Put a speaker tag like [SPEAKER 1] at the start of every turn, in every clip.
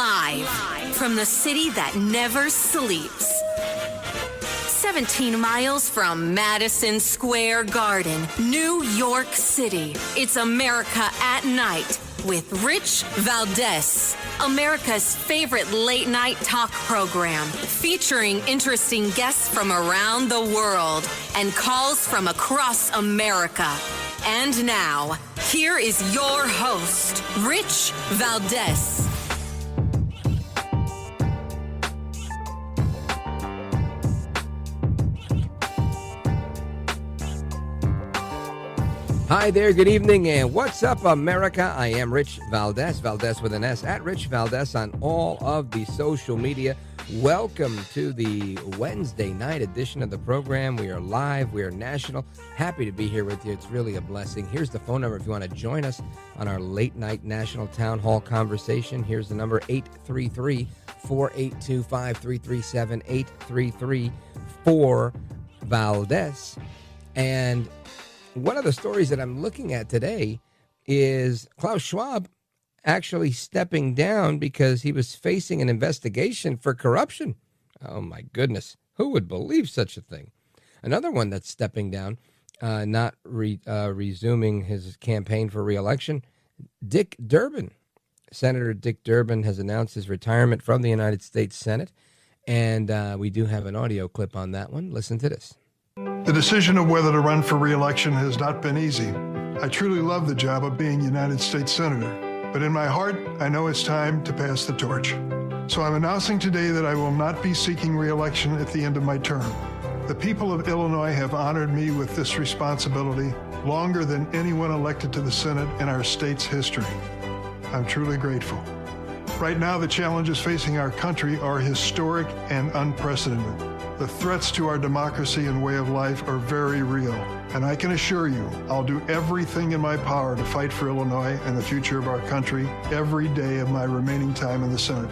[SPEAKER 1] Live from the city that never sleeps. 17 miles from Madison Square Garden, New York City. It's America at Night with Rich Valdez, America's favorite late-night talk program, featuring interesting guests from around the world and calls from across America. And now, here is your host, Rich Valdez.
[SPEAKER 2] Hi there, good evening, and what's up, America? I am Rich Valdez, Valdez with an S, at Rich Valdez on all of the social media. Welcome to the Wednesday night edition of the program. We are live, we are national. Happy to be here with you. It's really a blessing. Here's the phone number if you want to join us on our late night national town hall conversation. Here's the number, 833-482-5337, 833-4-VALDEZ. And one of the stories that I'm looking at today is Klaus Schwab actually stepping down because he was facing an investigation for corruption. Oh, my goodness. Who would believe such a thing? Another one that's stepping down, not resuming his campaign for re-election, Dick Durbin. Senator Dick Durbin has announced his retirement from the United States Senate, and we do have an audio clip on that one. Listen to this.
[SPEAKER 3] The decision of whether to run for re-election has not been easy. I truly love the job of being United States Senator, but in my heart, I know it's time to pass the torch. So I'm announcing today that I will not be seeking re-election at the end of my term. The people of Illinois have honored me with this responsibility longer than anyone elected to the Senate in our state's history. I'm truly grateful. Right now, the challenges facing our country are historic and unprecedented. The threats to our democracy and way of life are very real, and I can assure you I'll do everything in my power to fight for Illinois and the future of our country every day of my remaining time in the Senate.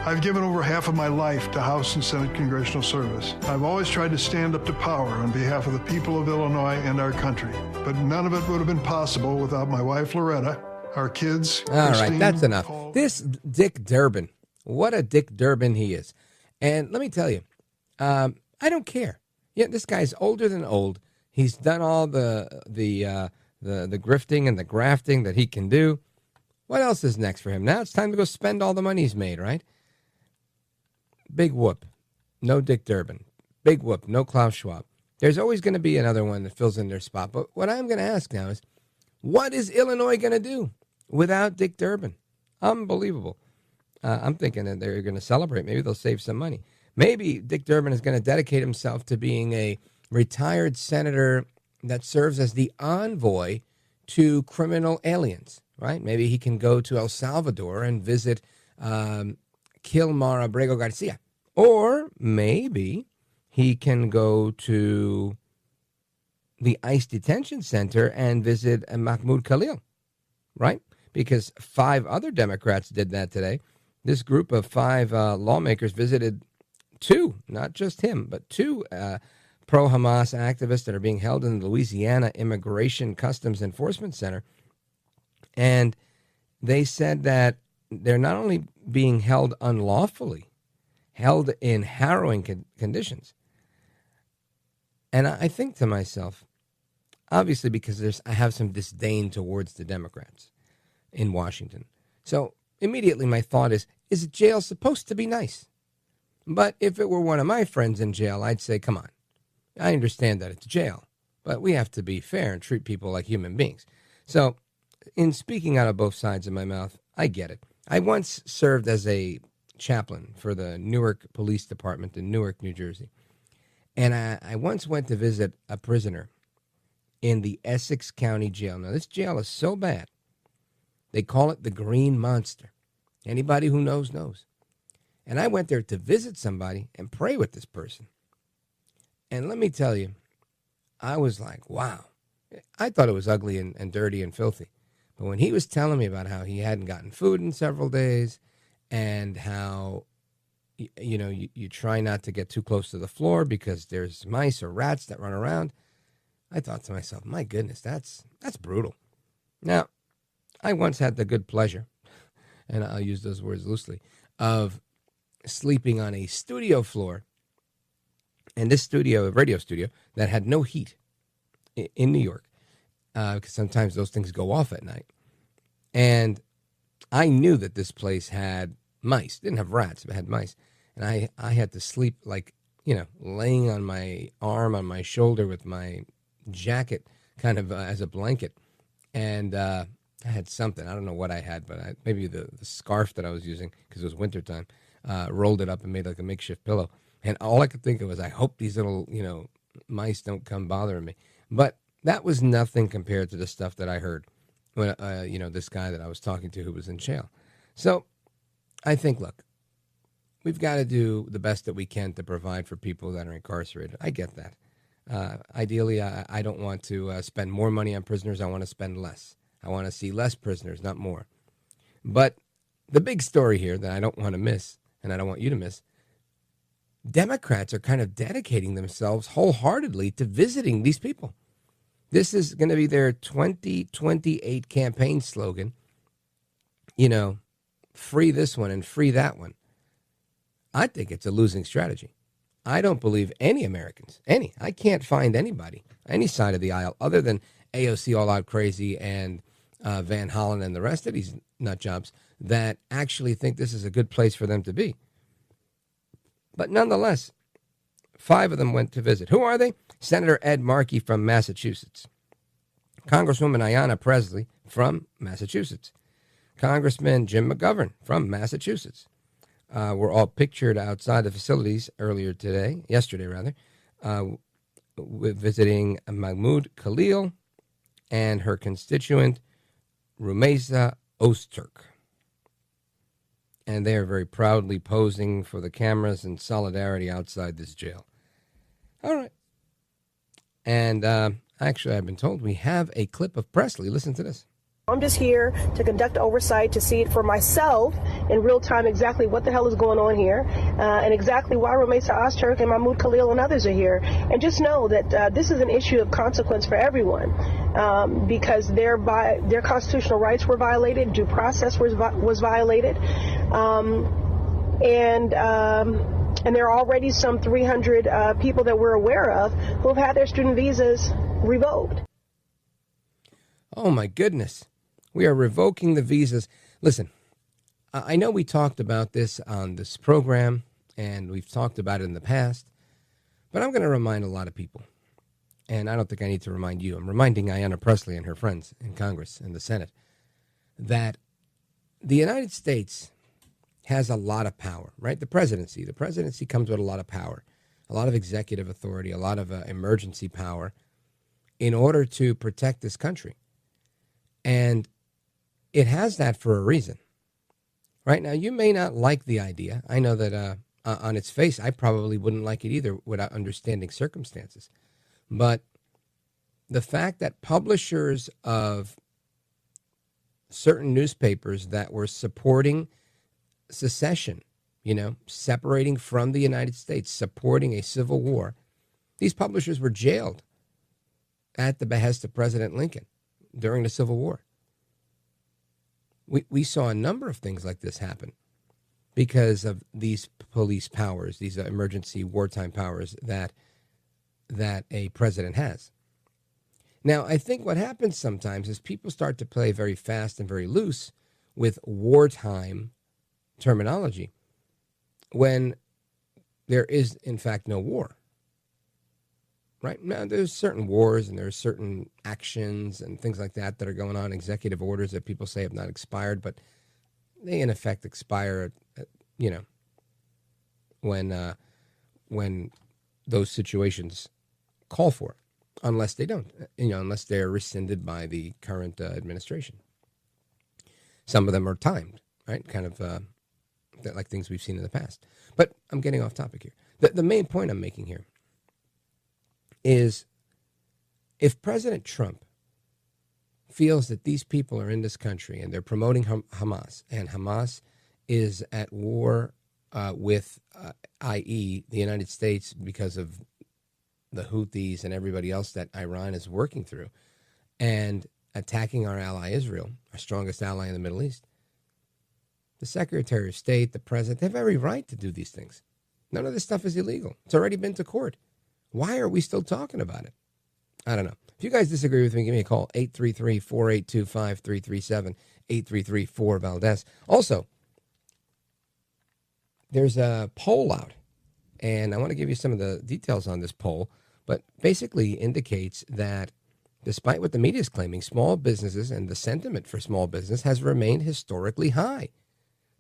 [SPEAKER 3] I've given over half of my life to House and Senate congressional service. I've always tried to stand up to power on behalf of the people of Illinois and our country, but none of it would have been possible without my wife, Loretta, our kids.
[SPEAKER 2] All
[SPEAKER 3] Christine,
[SPEAKER 2] right, that's enough.
[SPEAKER 3] Paul.
[SPEAKER 2] This Dick Durbin, what a Dick Durbin he is. And let me tell you, I don't care. Yeah, this guy's older than old. He's done all the grifting and the grafting that he can do. What else is next for him? Now it's time to go spend all the money he's made, right? Big whoop. No Dick Durbin. Big whoop. No Klaus Schwab. There's always going to be another one that fills in their spot. But what I'm going to ask now is, what is Illinois going to do without Dick Durbin? Unbelievable. I'm thinking that they're going to celebrate. Maybe they'll save some money. Maybe Dick Durbin is going to dedicate himself to being a retired senator that serves as the envoy to criminal aliens, right? Maybe he can go to El Salvador and visit Kilmar Abrego Garcia. Or maybe he can go to the ICE detention center and visit Mahmoud Khalil, right? Because 5 other Democrats did that today. This group of 5 lawmakers visited 2, not just him, but 2 pro-Hamas activists that are being held in the Louisiana Immigration Customs Enforcement Center. And they said that they're not only being held unlawfully, held in harrowing conditions. And I think to myself, obviously because I have some disdain towards the Democrats in Washington. So immediately my thought is jail supposed to be nice? But if it were one of my friends in jail, I'd say, come on. I understand that it's jail, but we have to be fair and treat people like human beings. So in speaking out of both sides of my mouth, I get it. I once served as a chaplain for the Newark Police Department in Newark, New Jersey. And I once went to visit a prisoner in the Essex County Jail. Now, this jail is so bad, they call it the Green Monster. Anybody who knows, knows. And I went there to visit somebody and pray with this person. And let me tell you, I was like, wow. I thought it was ugly and dirty and filthy. But when he was telling me about how he hadn't gotten food in several days and how, you try not to get too close to the floor because there's mice or rats that run around, I thought to myself, my goodness, that's brutal. Now, I once had the good pleasure, and I'll use those words loosely, of sleeping on a studio floor, and this studio, a radio studio, that had no heat in New York, because sometimes those things go off at night. And I knew that this place had mice. Didn't have rats, but had mice. And I had to sleep like, laying on my arm, on my shoulder with my jacket kind of as a blanket. And I had something. I don't know what I had, but maybe the scarf that I was using, because it was wintertime, rolled it up and made like a makeshift pillow. And all I could think of was, I hope these little, mice don't come bothering me. But that was nothing compared to the stuff that I heard when, this guy that I was talking to who was in jail. So I think, look, we've got to do the best that we can to provide for people that are incarcerated. I get that. Ideally, I don't want to spend more money on prisoners. I want to spend less. I want to see less prisoners, not more. But the big story here that I don't want to miss, and I don't want you to miss, Democrats are kind of dedicating themselves wholeheartedly to visiting these people. This is going to be their 2028 campaign slogan. Free this one and free that one. I think it's a losing strategy. I don't believe any Americans, I can't find anybody, any side of the aisle, other than AOC All Out Crazy and Van Hollen and the rest of these nut jobs, that actually think this is a good place for them to be. But nonetheless, 5 of them went to visit. Who are they? Senator Ed Markey from Massachusetts. Congresswoman Ayanna Pressley from Massachusetts. Congressman Jim McGovern from Massachusetts. Were all pictured outside the facilities yesterday, visiting Mahmoud Khalil and her constituent Rumeysa Öztürk. And they are very proudly posing for the cameras in solidarity outside this jail. All right. And actually, I've been told we have a clip of Presley. Listen to this.
[SPEAKER 4] I'm just here to conduct oversight, to see it for myself in real time exactly what the hell is going on here, and exactly why Rumeysa Öztürk and Mahmoud Khalil and others are here. And just know that this is an issue of consequence for everyone, because their constitutional rights were violated, due process was violated, and there are already some 300 people that we're aware of who have had their student visas revoked.
[SPEAKER 2] Oh, my goodness. We are revoking the visas. Listen, I know we talked about this on this program, and we've talked about it in the past, but I'm going to remind a lot of people, and I don't think I need to remind you. I'm reminding Ayanna Pressley and her friends in Congress and the Senate that the United States has a lot of power, right? The presidency comes with a lot of power, a lot of executive authority, a lot of emergency power in order to protect this country. And it has that for a reason. Right now, you may not like the idea. I know that on its face, I probably wouldn't like it either without understanding circumstances. But the fact that publishers of certain newspapers that were supporting secession, separating from the United States, supporting a civil war, these publishers were jailed at the behest of President Lincoln during the Civil War. We saw a number of things like this happen because of these police powers, these emergency wartime powers that a president has. Now, I think what happens sometimes is people start to play very fast and very loose with wartime terminology when there is, in fact, no war. Right now, there's certain wars and there's certain actions and things like that are going on, executive orders that people say have not expired, but they in effect expire, when those situations call for it, unless they don't, unless they're rescinded by the current administration. Some of them are timed, right? Kind of like things we've seen in the past. But I'm getting off topic here. The main point I'm making here is if President Trump feels that these people are in this country and they're promoting Hamas, and Hamas is at war with, i.e., the United States because of the Houthis and everybody else that Iran is working through, and attacking our ally Israel, our strongest ally in the Middle East, the Secretary of State, the President, they have every right to do these things. None of this stuff is illegal. It's already been to court. Why are we still talking about it? I don't know. If you guys disagree with me, give me a call, 833-482-5337, 833-4-VALDEZ. Also, there's a poll out, and I want to give you some of the details on this poll, but basically indicates that despite what the media is claiming, small businesses and the sentiment for small business has remained historically high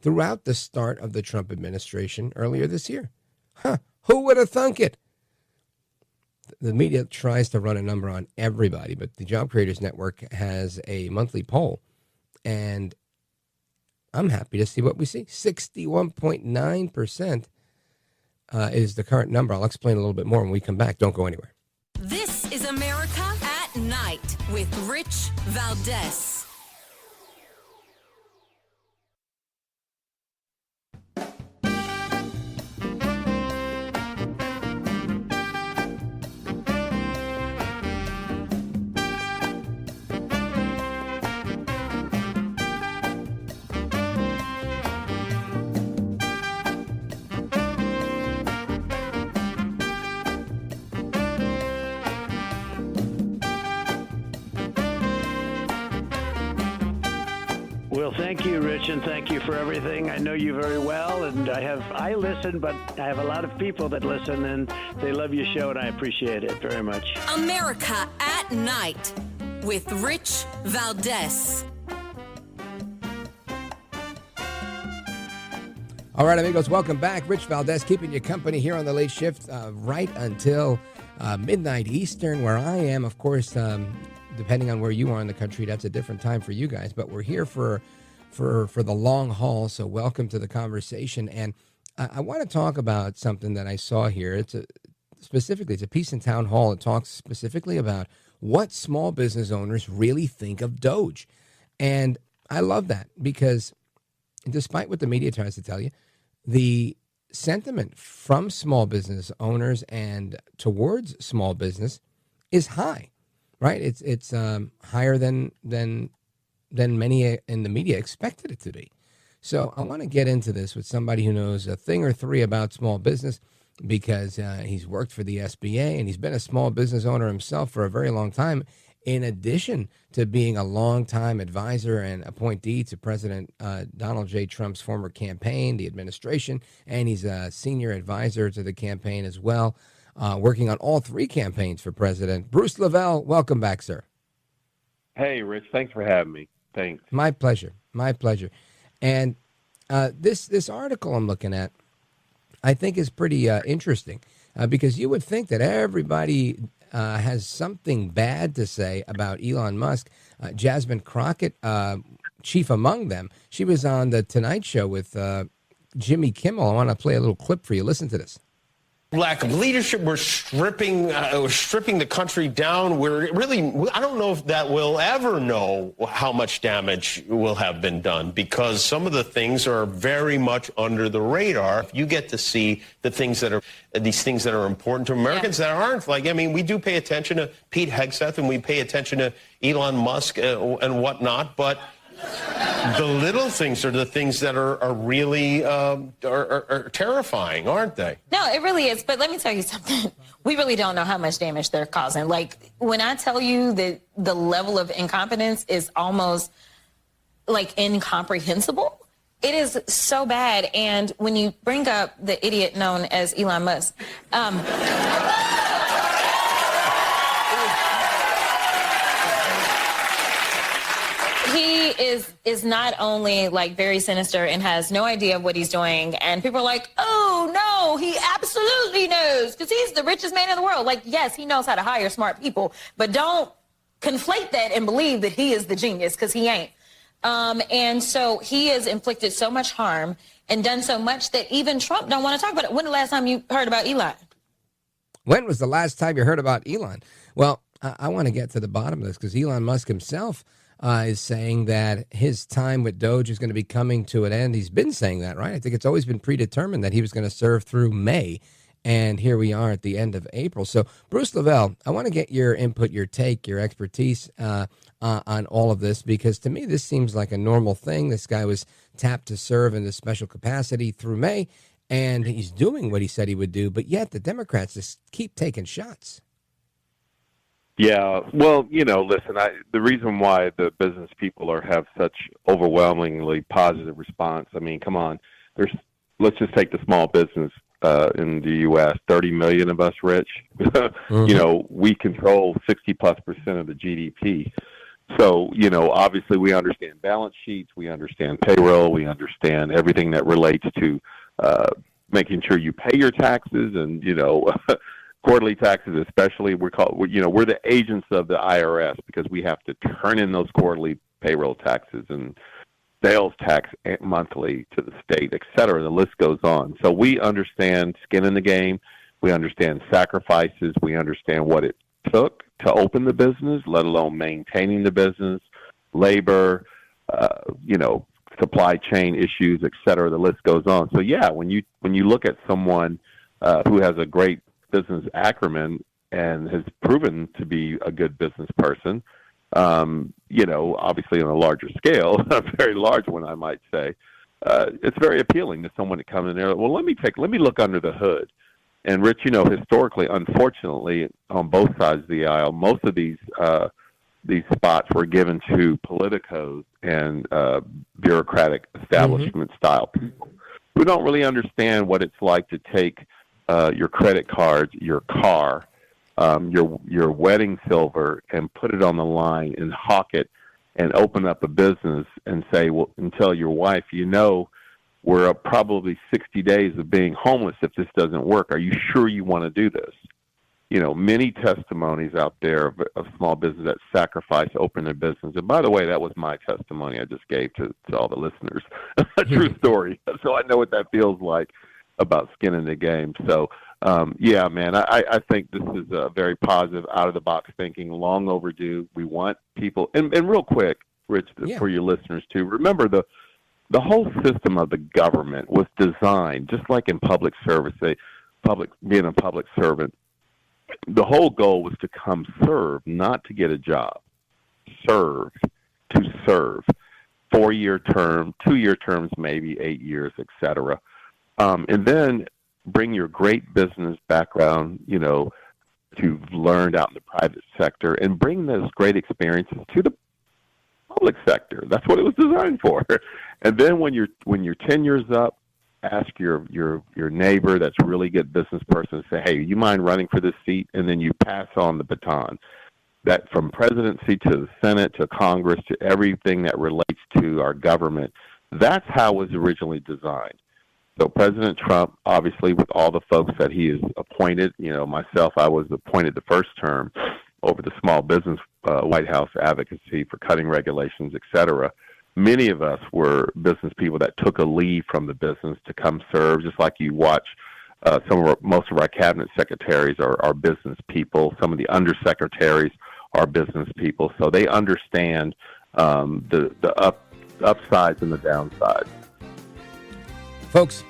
[SPEAKER 2] throughout the start of the Trump administration earlier this year. Who would have thunk it? The media tries to run a number on everybody, but the Job Creators Network has a monthly poll, and I'm happy to see what we see. 61.9% is the current number. I'll explain a little bit more when we come back. Don't go anywhere.
[SPEAKER 1] This is America at Night with Rich Valdez.
[SPEAKER 5] Well, thank you, Rich, and thank you for everything. I know you very well, and I listen, but I have a lot of people that listen, and they love your show, and I appreciate it very much.
[SPEAKER 1] America at Night with Rich Valdez.
[SPEAKER 2] All right, amigos, welcome back. Rich Valdez keeping you company here on the late shift right until midnight Eastern, where I am. Of course, depending on where you are in the country, that's a different time for you guys. But we're here for the long haul, so welcome to the conversation. And I want to talk about something that I saw here. It's a piece in Town Hall. It talks specifically about what small business owners really think of DOGE. And I love that because despite what the media tries to tell you, the sentiment from small business owners and towards small business is high, right? It's higher than many in the media expected it to be. So I want to get into this with somebody who knows a thing or three about small business because he's worked for the SBA and he's been a small business owner himself for a very long time, in addition to being a longtime advisor and appointee to President Donald J. Trump's former campaign, the administration, and he's a senior advisor to the campaign as well, working on all three campaigns for president. Bruce LeVell, welcome back, sir.
[SPEAKER 6] Hey, Rich, thanks for having me. Thanks.
[SPEAKER 2] My pleasure. My pleasure. And this article I'm looking at, I think is pretty interesting because you would think that everybody has something bad to say about Elon Musk. Jasmine Crockett, chief among them. She was on the Tonight Show with Jimmy Kimmel. I want to play a little clip for you. Listen to this.
[SPEAKER 7] Lack of leadership. We're stripping the country down. We're really, I don't know if that we'll ever know how much damage will have been done because some of the things are very much under the radar. You get to see these things that are important to Americans that aren't. Like, I mean, we do pay attention to Pete Hegseth and we pay attention to Elon Musk and whatnot, but the little things are the things that are really are terrifying, aren't they?
[SPEAKER 8] No, it really is. But let me tell you something. We really don't know how much damage they're causing. Like, when I tell you that the level of incompetence is almost, like, incomprehensible, it is so bad. And when you bring up the idiot known as Elon Musk, he is not only like very sinister and has no idea of what he's doing, and people are like, oh no, he absolutely knows because he's the richest man in the world. Like, yes, he knows how to hire smart people, but don't conflate that and believe that he is the genius because he ain't. And so he has inflicted so much harm and done so much that even Trump don't want to talk about it. When the last time you heard about Elon?
[SPEAKER 2] When was the last time you heard about Elon? Well, I want to get to the bottom of this because Elon Musk himself is saying that his time with DOGE is going to be coming to an end. He's been saying that, right? I think it's always been predetermined that he was going to serve through May. And here we are at the end of April. So, Bruce LeVell, I want to get your input, your take, your expertise on all of this, because to me, this seems like a normal thing. This guy was tapped to serve in this special capacity through May, and he's doing what he said he would do. But yet the Democrats just keep taking shots.
[SPEAKER 6] Yeah, well, listen, the reason why the business people have such overwhelmingly positive response, I mean, come on, let's just take the small business in the U.S., 30 million of us, Rich. We control 60+% of the GDP. So, obviously we understand balance sheets, we understand payroll, we understand everything that relates to making sure you pay your taxes and, quarterly taxes especially. We're the agents of the IRS because we have to turn in those quarterly payroll taxes and sales tax monthly to the state, et cetera. The list goes on. So we understand skin in the game. We understand sacrifices. We understand what it took to open the business, let alone maintaining the business, labor, supply chain issues, et cetera. The list goes on. So yeah, when you look at someone who has a great business acumen and has proven to be a good business person, obviously on a larger scale, a very large one, I might say, it's very appealing to someone to come in there. Well, let me look under the hood. And Rich, historically, unfortunately, on both sides of the aisle, most of these spots were given to politicos and bureaucratic establishment style people who don't really understand what it's like to take your credit cards, your car, your wedding silver, and put it on the line and hawk it and open up a business and say, well, and tell your wife, we're up probably 60 days of being homeless if this doesn't work. Are you sure you want to do this? Many testimonies out there of small business that sacrifice to open their business. And by the way, that was my testimony I just gave to all the listeners. A true story. So I know what that feels like about skin in the game. So, yeah, man, I think this is a very positive, out-of-the-box thinking, long overdue. We want people, and real quick, Rich, for your listeners too, remember the whole system of the government was designed, just like in public service, being a public servant, the whole goal was to come serve, not to get a job. Serve, to serve. 4-year term, 2-year terms, maybe 8 years, et cetera. And then bring your great business background, you've learned out in the private sector, and bring those great experiences to the public sector. That's what it was designed for. And then when you're 10 years up, ask your neighbor that's a really good business person, say, hey, you mind running for this seat? And then you pass on the baton. That from presidency to the Senate to Congress to everything that relates to our government, that's how it was originally designed. So President Trump, obviously, with all the folks that he has appointed, myself, I was appointed the first term over the small business White House advocacy for cutting regulations, et cetera. Many of us were business people that took a leave from the business to come serve, just like you watch most of our cabinet secretaries are business people. Some of the undersecretaries are business people. So they understand the upsides and the downsides.
[SPEAKER 2] Folks,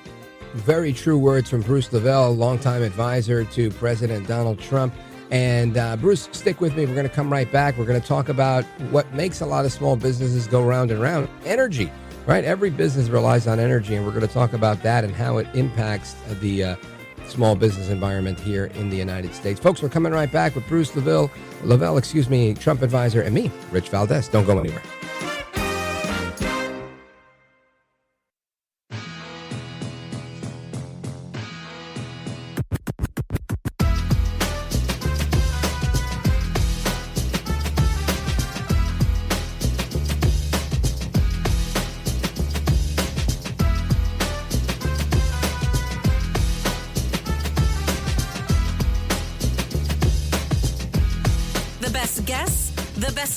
[SPEAKER 2] very true words from Bruce LeVell, longtime advisor to President Donald Trump. And Bruce, stick with me. We're going to come right back. We're going to talk about what makes a lot of small businesses go round and round. Energy, right? Every business relies on energy, and we're going to talk about that and how it impacts the small business environment here in the United States. Folks, we're coming right back with Bruce LeVell, Trump advisor, and me, Rich Valdez. Don't go anywhere.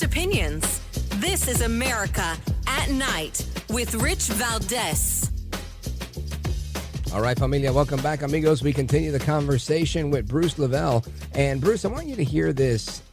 [SPEAKER 1] Opinions. This is America at Night with Rich Valdez.
[SPEAKER 2] All right, familia, welcome back, amigos. We continue the conversation with Bruce LeVell. And Bruce, I want you to hear this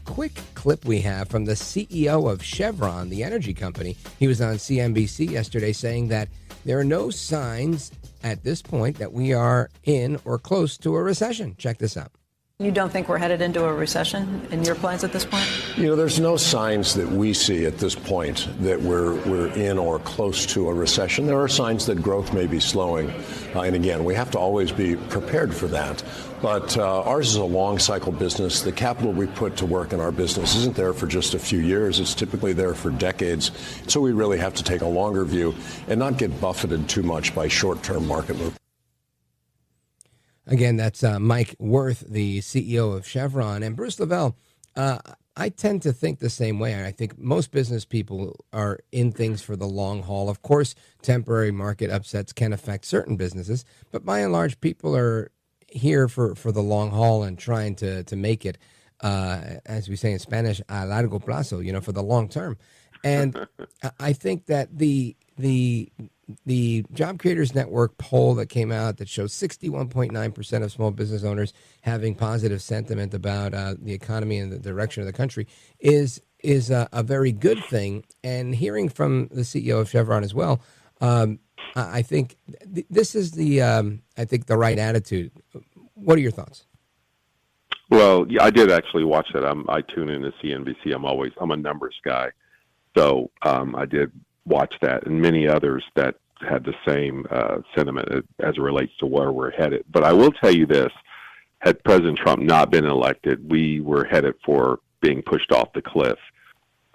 [SPEAKER 2] quick clip we have from the CEO of Chevron, the energy company. He was on CNBC yesterday saying that there are no signs at this point that we are in or close to a recession. Check this out.
[SPEAKER 9] You don't think we're headed into a recession in your plans at this point?
[SPEAKER 10] There's no signs that we see at this point that we're in or close to a recession. There are signs that growth may be slowing. And again, we have to always be prepared for that. But ours is a long cycle business. The capital we put to work in our business isn't there for just a few years. It's typically there for decades. So we really have to take a longer view and not get buffeted too much by short-term market movements.
[SPEAKER 2] Again, that's Mike Wirth, the CEO of Chevron. And Bruce LeVell, I tend to think the same way. I think most business people are in things for the long haul. Of course, temporary market upsets can affect certain businesses, but by and large, people are here for the long haul and trying to make it, as we say in Spanish, a largo plazo, for the long term. And I think that the Job Creators Network poll that came out that shows 61.9% of small business owners having positive sentiment about the economy and the direction of the country is a very good thing. And hearing from the CEO of Chevron as well, I think this is the right attitude. What are your thoughts?
[SPEAKER 6] Well, yeah, I did actually watch that. I tune in to CNBC. I'm a numbers guy, so I did watch that, and many others that had the same sentiment as it relates to where we're headed. But I will tell you this: had President Trump not been elected, we were headed for being pushed off the cliff.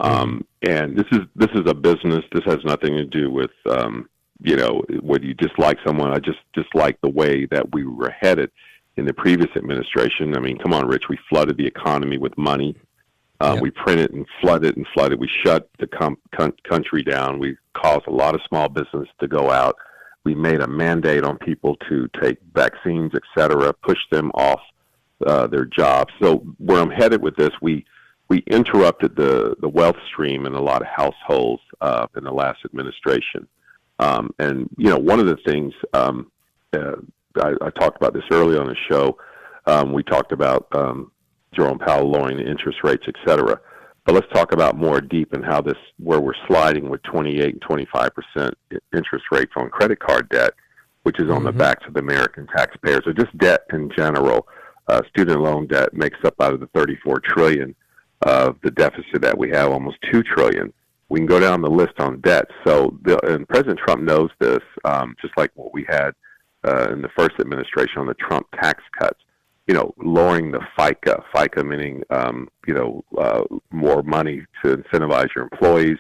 [SPEAKER 6] And this is a business. This has nothing to do with whether you dislike someone. I just dislike the way that we were headed in the previous administration. I mean, come on, Rich. We flooded the economy with money. We printed and flooded. We shut the country down. We caused a lot of small business to go out. We made a mandate on people to take vaccines, et cetera, push them off their jobs. So where I'm headed with this, we interrupted the wealth stream in a lot of households in the last administration. And, one of the things I talked about this earlier on the show, we talked about Jerome Powell lowering the interest rates, et cetera. But let's talk about more deep and where we're sliding with 28 and 25% interest rates on credit card debt, which is on the backs of the American taxpayers, or just debt in general. Student loan debt makes up out of the $34 trillion of the deficit that we have, almost $2 trillion. We can go down the list on debt. And President Trump knows this, just like what we had in the first administration on the Trump tax cuts. Lowering the FICA meaning, more money to incentivize your employees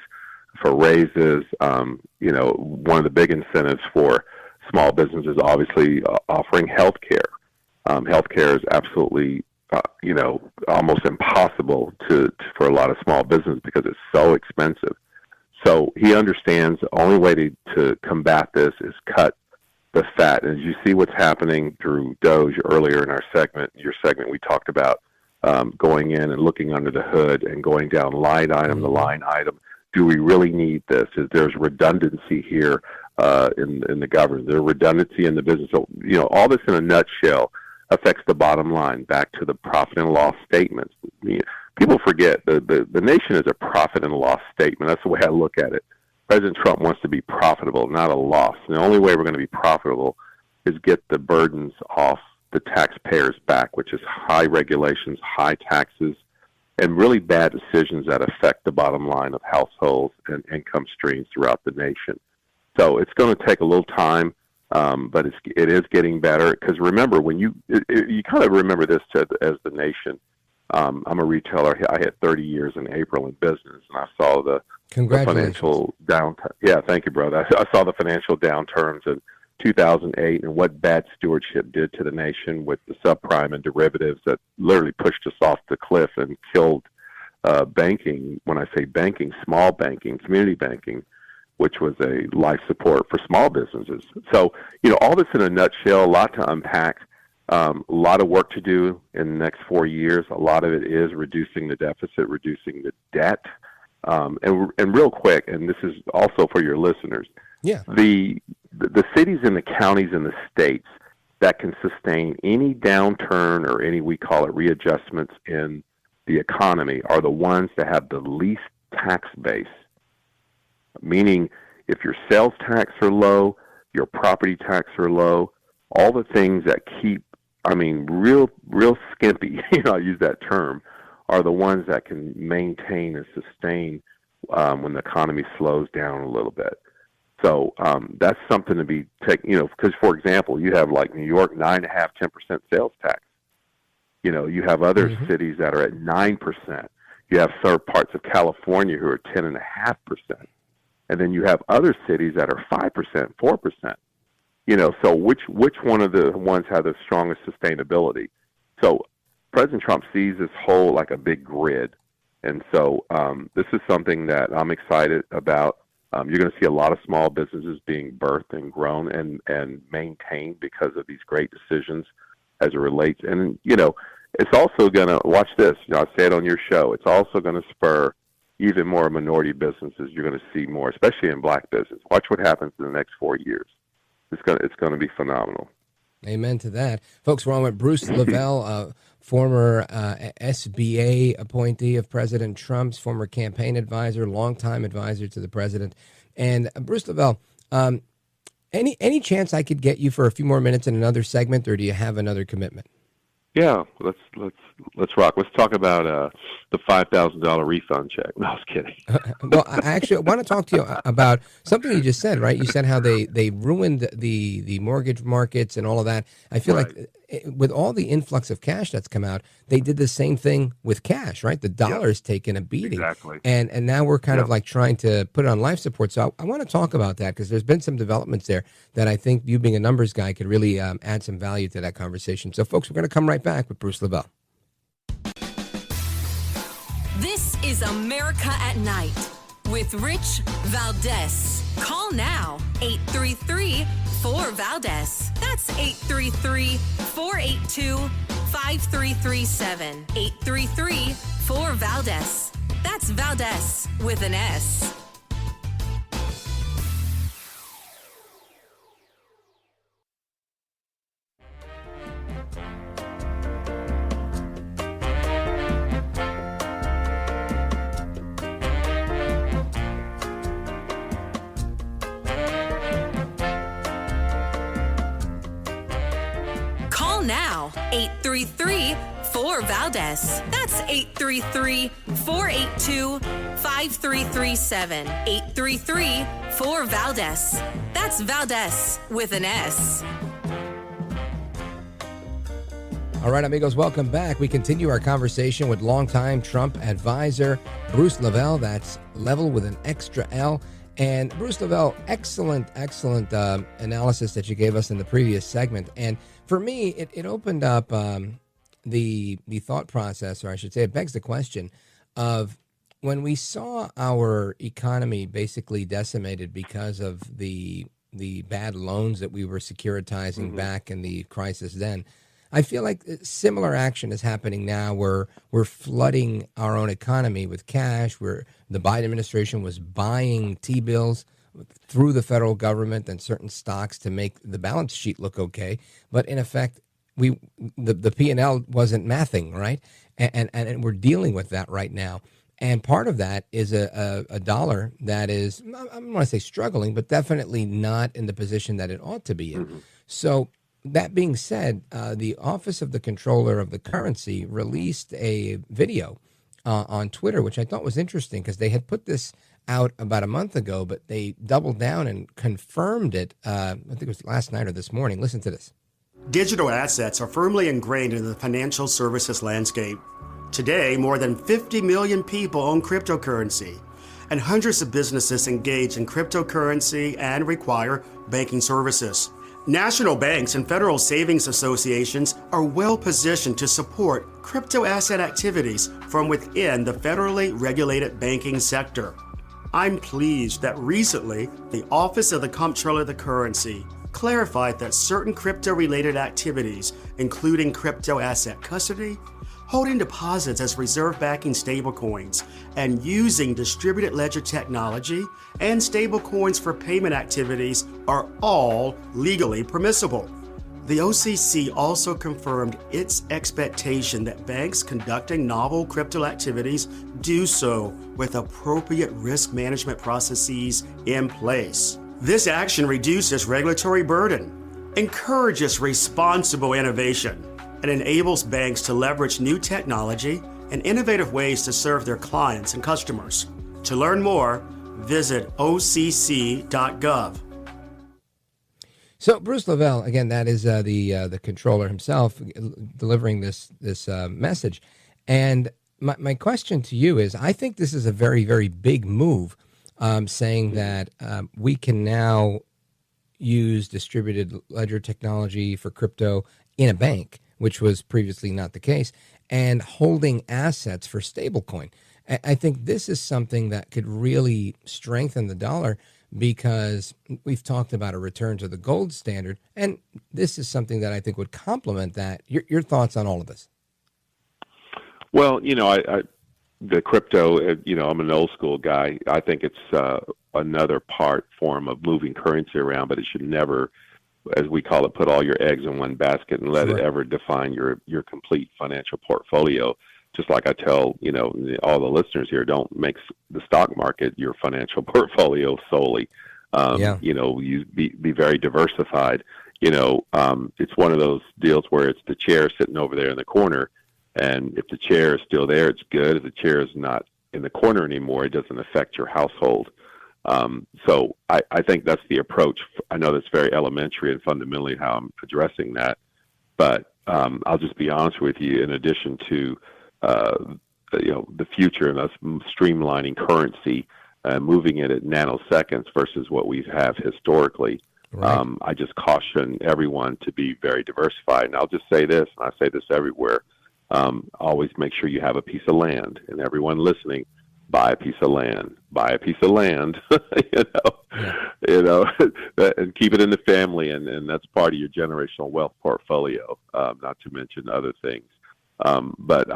[SPEAKER 6] for raises. One of the big incentives for small businesses, obviously, offering health care. Health care is absolutely, almost impossible for a lot of small businesses because it's so expensive. So he understands the only way to combat this is cut the fat. As you see what's happening through DOGE earlier in your segment, we talked about going in and looking under the hood and going down line item to line item. Do we really need this? There's redundancy here in the government. There's redundancy in the business. So, all this in a nutshell affects the bottom line, back to the profit and loss statements. People forget the nation is a profit and loss statement. That's the way I look at it. President Trump wants to be profitable, not a loss. And the only way we're going to be profitable is get the burdens off the taxpayers' back, which is high regulations, high taxes, and really bad decisions that affect the bottom line of households and income streams throughout the nation. So it's going to take a little time, but it is getting better. Because remember, when you kind of remember this as the nation. I'm a retailer. I had 30 years in April in business, and I saw the financial downturn. Yeah, thank you, brother. I saw the financial downturns in 2008 and what bad stewardship did to the nation with the subprime and derivatives that literally pushed us off the cliff and killed banking. When I say banking, small banking, community banking, which was a life support for small businesses. So, all this in a nutshell, a lot to unpack. A lot of work to do in the next 4 years. A lot of it is reducing the deficit, reducing the debt. And real quick, and this is also for your listeners, the cities and the counties and the states that can sustain any downturn or any, we call it, readjustments in the economy are the ones that have the least tax base. Meaning, if your sales tax are low, your property tax are low, all the things that keep, real skimpy, I use that term, are the ones that can maintain and sustain when the economy slows down a little bit. So that's something to be taken, because, for example, you have like New York, 9.5%, 10% sales tax. You have other cities that are at 9%. You have third parts of California who are 10.5%. And then you have other cities that are 5%, 4%. So which one of the ones have the strongest sustainability? So President Trump sees this whole like a big grid. And so this is something that I'm excited about. You're going to see a lot of small businesses being birthed and grown and maintained because of these great decisions as it relates. And, it's also going to, watch this, I say it on your show, it's also going to spur even more minority businesses. You're going to see more, especially in black business. Watch what happens in the next 4 years. It's going to be phenomenal.
[SPEAKER 2] Amen to that. Folks, we're on with Bruce LeVell, former SBA appointee of President Trump's, former campaign advisor, longtime advisor to the president. And Bruce LeVell, any chance I could get you for a few more minutes in another segment, or do you have another commitment?
[SPEAKER 6] Yeah, let's rock. Let's talk about the $5,000 refund check. No, I was kidding.
[SPEAKER 2] Well, I actually want to talk to you about something you just said, right? You said how they ruined the mortgage markets and all of that. I feel like with all the influx of cash that's come out, they did the same thing with cash, right? The dollar's taken a beating.
[SPEAKER 6] Exactly.
[SPEAKER 2] And now we're kind of like trying to put it on life support. So I want to talk about that because there's been some developments there that I think you being a numbers guy could really add some value to that conversation. So, folks, we're going to come right back with Bruce LeVell.
[SPEAKER 1] This is America at Night with Rich Valdez. Call now, 833-4-VALDEZ. That's 833-482-5337. 833-4-VALDEZ. That's Valdez with an S. Now, 833-4-VALDEZ. That's 833-482-5337. 833-4-VALDEZ. That's Valdez with an S.
[SPEAKER 2] All right, amigos, welcome back. We continue our conversation with longtime Trump advisor Bruce LeVell. That's level with an extra L. And Bruce LeVell, excellent analysis that you gave us in the previous segment. And for me, it opened up the thought process, or I should say, it begs the question of when we saw our economy basically decimated because of the bad loans that we were securitizing back in the crisis then. I feel like similar action is happening now where we're flooding our own economy with cash, where the Biden administration was buying T-bills through the federal government and certain stocks to make the balance sheet look okay. But in effect, the P&L wasn't mathing, right? And we're dealing with that right now. And part of that is a dollar that is, I don't want to say struggling, but definitely not in the position that it ought to be in. So that being said, the Office of the Comptroller of the Currency released a video on Twitter, which I thought was interesting because they had put this out about a month ago, but they doubled down and confirmed it, I think it was last night or this morning. Listen to this.
[SPEAKER 11] Digital assets are firmly ingrained into the financial services landscape. Today, more than 50 million people own cryptocurrency, and hundreds of businesses engage in cryptocurrency and require banking services. National banks and federal savings associations are well positioned to support crypto asset activities from within the federally regulated banking sector. I'm pleased that recently the Office of the Comptroller of the Currency clarified that certain crypto-related activities, including crypto asset custody, holding deposits as reserve-backing stablecoins, and using distributed ledger technology and stablecoins for payment activities are all legally permissible. The OCC also confirmed its expectation that banks conducting novel crypto activities do so with appropriate risk management processes in place. This action reduces regulatory burden, encourages responsible innovation, and enables banks to leverage new technology and innovative ways to serve their clients and customers. To learn more, visit occ.gov.
[SPEAKER 2] So Bruce LeVell, again, that is the controller himself delivering this message. And my question to you is, I think this is a very, very big move, saying that we can now use distributed ledger technology for crypto in a bank, which was previously not the case, and holding assets for stablecoin. I think this is something that could really strengthen the dollar, because we've talked about a return to the gold standard, and this is something that I think would complement that. Your thoughts on all of this?
[SPEAKER 6] Well, the crypto, I'm an old school guy. I think it's another form of moving currency around, but it should never, as we call it, put all your eggs in one basket and let it ever define your complete financial portfolio. Just like I tell, all the listeners here, don't make the stock market your financial portfolio solely. You be very diversified. It's one of those deals where it's the chair sitting over there in the corner, and if the chair is still there, it's good. If the chair is not in the corner anymore, it doesn't affect your household. So I think that's the approach. I know that's very elementary and fundamentally how I'm addressing that, but I'll just be honest with you. In addition to the future and us streamlining currency, moving it at nanoseconds versus what we have historically. Right. I just caution everyone to be very diversified. And I'll just say this, and I say this everywhere, always make sure you have a piece of land. And everyone listening, buy a piece of land. Buy a piece of land, and keep it in the family, and that's part of your generational wealth portfolio, not to mention other things. But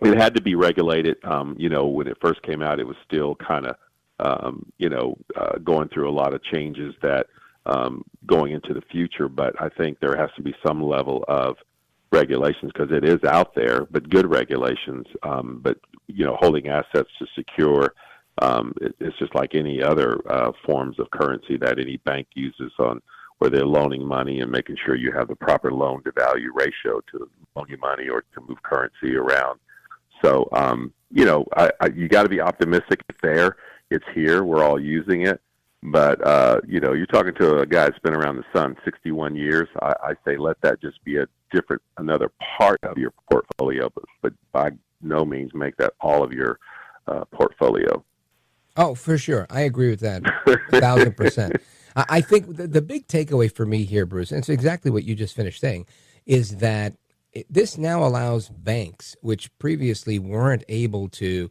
[SPEAKER 6] it had to be regulated. When it first came out, it was still kind of, going through a lot of changes that going into the future. But I think there has to be some level of regulations, because it is out there, but good regulations. But holding assets to secure, it's just like any other forms of currency that any bank uses on, where they're loaning money and making sure you have the proper loan to value ratio to loan you money or to move currency around. So, you got to be optimistic. It's there. It's here. We're all using it. But, you're talking to a guy that's been around the sun 61 years. I say let that just be another part of your portfolio, but by no means make that all of your portfolio.
[SPEAKER 2] Oh, for sure. I agree with that 1,000%. I think the big takeaway for me here, Bruce, and it's exactly what you just finished saying, is that this now allows banks, which previously weren't able to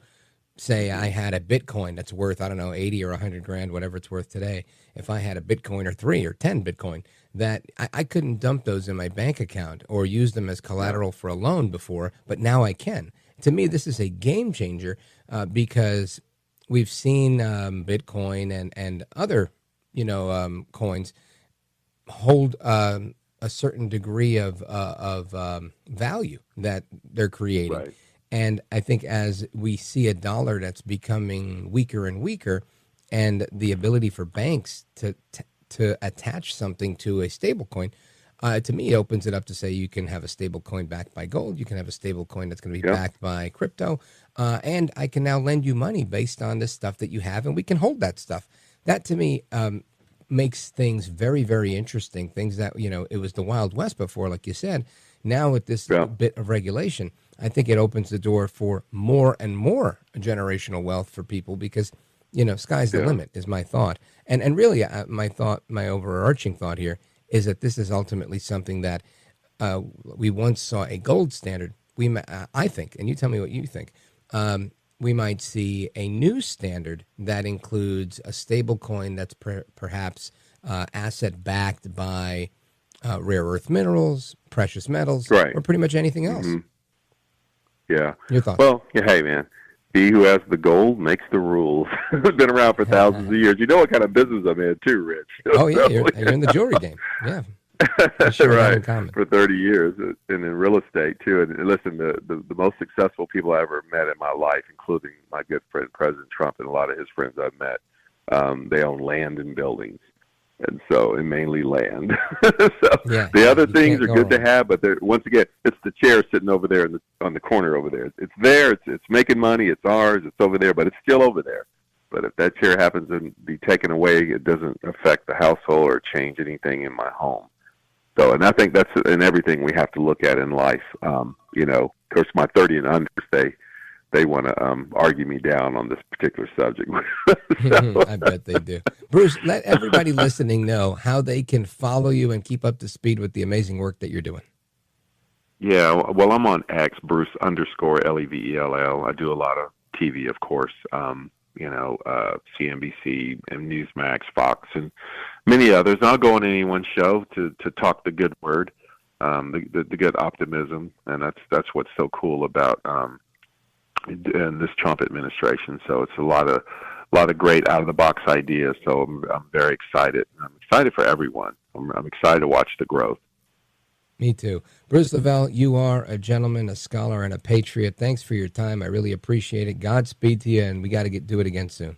[SPEAKER 2] say, I had a Bitcoin that's worth, 80 or 100 grand, whatever it's worth today. If I had a Bitcoin or 3 or 10 Bitcoin, that I couldn't dump those in my bank account or use them as collateral for a loan before, but now I can. To me, this is a game changer because we've seen Bitcoin and other coins hold a certain degree of value that they're creating. Right. And I think as we see a dollar that's becoming weaker and weaker, and the ability for banks to attach something to a stable coin, to me, it opens it up to say you can have a stable coin backed by gold. You can have a stable coin that's going to be backed by crypto. And I can now lend you money based on this stuff that you have, and we can hold that stuff. That, to me, makes things very, very interesting. Things that, it was the Wild West before, like you said. Now with this bit of regulation, I think it opens the door for more and more generational wealth for people because, sky's the limit is my thought. And really, my overarching thought here is that this is ultimately something that we once saw a gold standard. I think, and you tell me what you think, we might see a new standard that includes a stable coin that's perhaps asset backed by rare earth minerals, precious metals, or pretty much anything else. Mm-hmm.
[SPEAKER 6] Yeah.
[SPEAKER 2] Your thoughts?
[SPEAKER 6] Well, hey, man, he who has the gold makes the rules. It's been around for thousands of years. You know what kind of business I'm in, too, Rich.
[SPEAKER 2] Oh, yeah, you're in the jewelry game. Yeah. Sure
[SPEAKER 6] right, for 30 years, and in real estate, too. And listen, the most successful people I ever met in my life, including my good friend President Trump and a lot of his friends I've met, They own land and buildings, and mainly land. The other things are good to have, but once again, it's the chair sitting over there on the corner over there. It's there. It's making money. It's ours. It's over there, but it's still over there. But if that chair happens to be taken away, it doesn't affect the household or change anything in my home. So, and I think that's in everything we have to look at in life. Of course, my 30 and unders, they want to argue me down on this particular subject.
[SPEAKER 2] I bet they do. Bruce, let everybody listening know how they can follow you and keep up to speed with the amazing work that you're doing.
[SPEAKER 6] Yeah, well, I'm on X, Bruce_LEVELL. I do a lot of TV, of course. CNBC and Newsmax, Fox, and many others. And I'll go on anyone's show to talk the good word, the good optimism, and that's what's so cool about in this Trump administration. So it's a lot of great out of the box ideas. So I'm very excited. I'm excited for everyone. I'm excited to watch the growth.
[SPEAKER 2] Me too. Bruce LeVell, you are a gentleman, a scholar, and a patriot. Thanks for your time. I really appreciate it. Godspeed to you, and we got to do it again soon.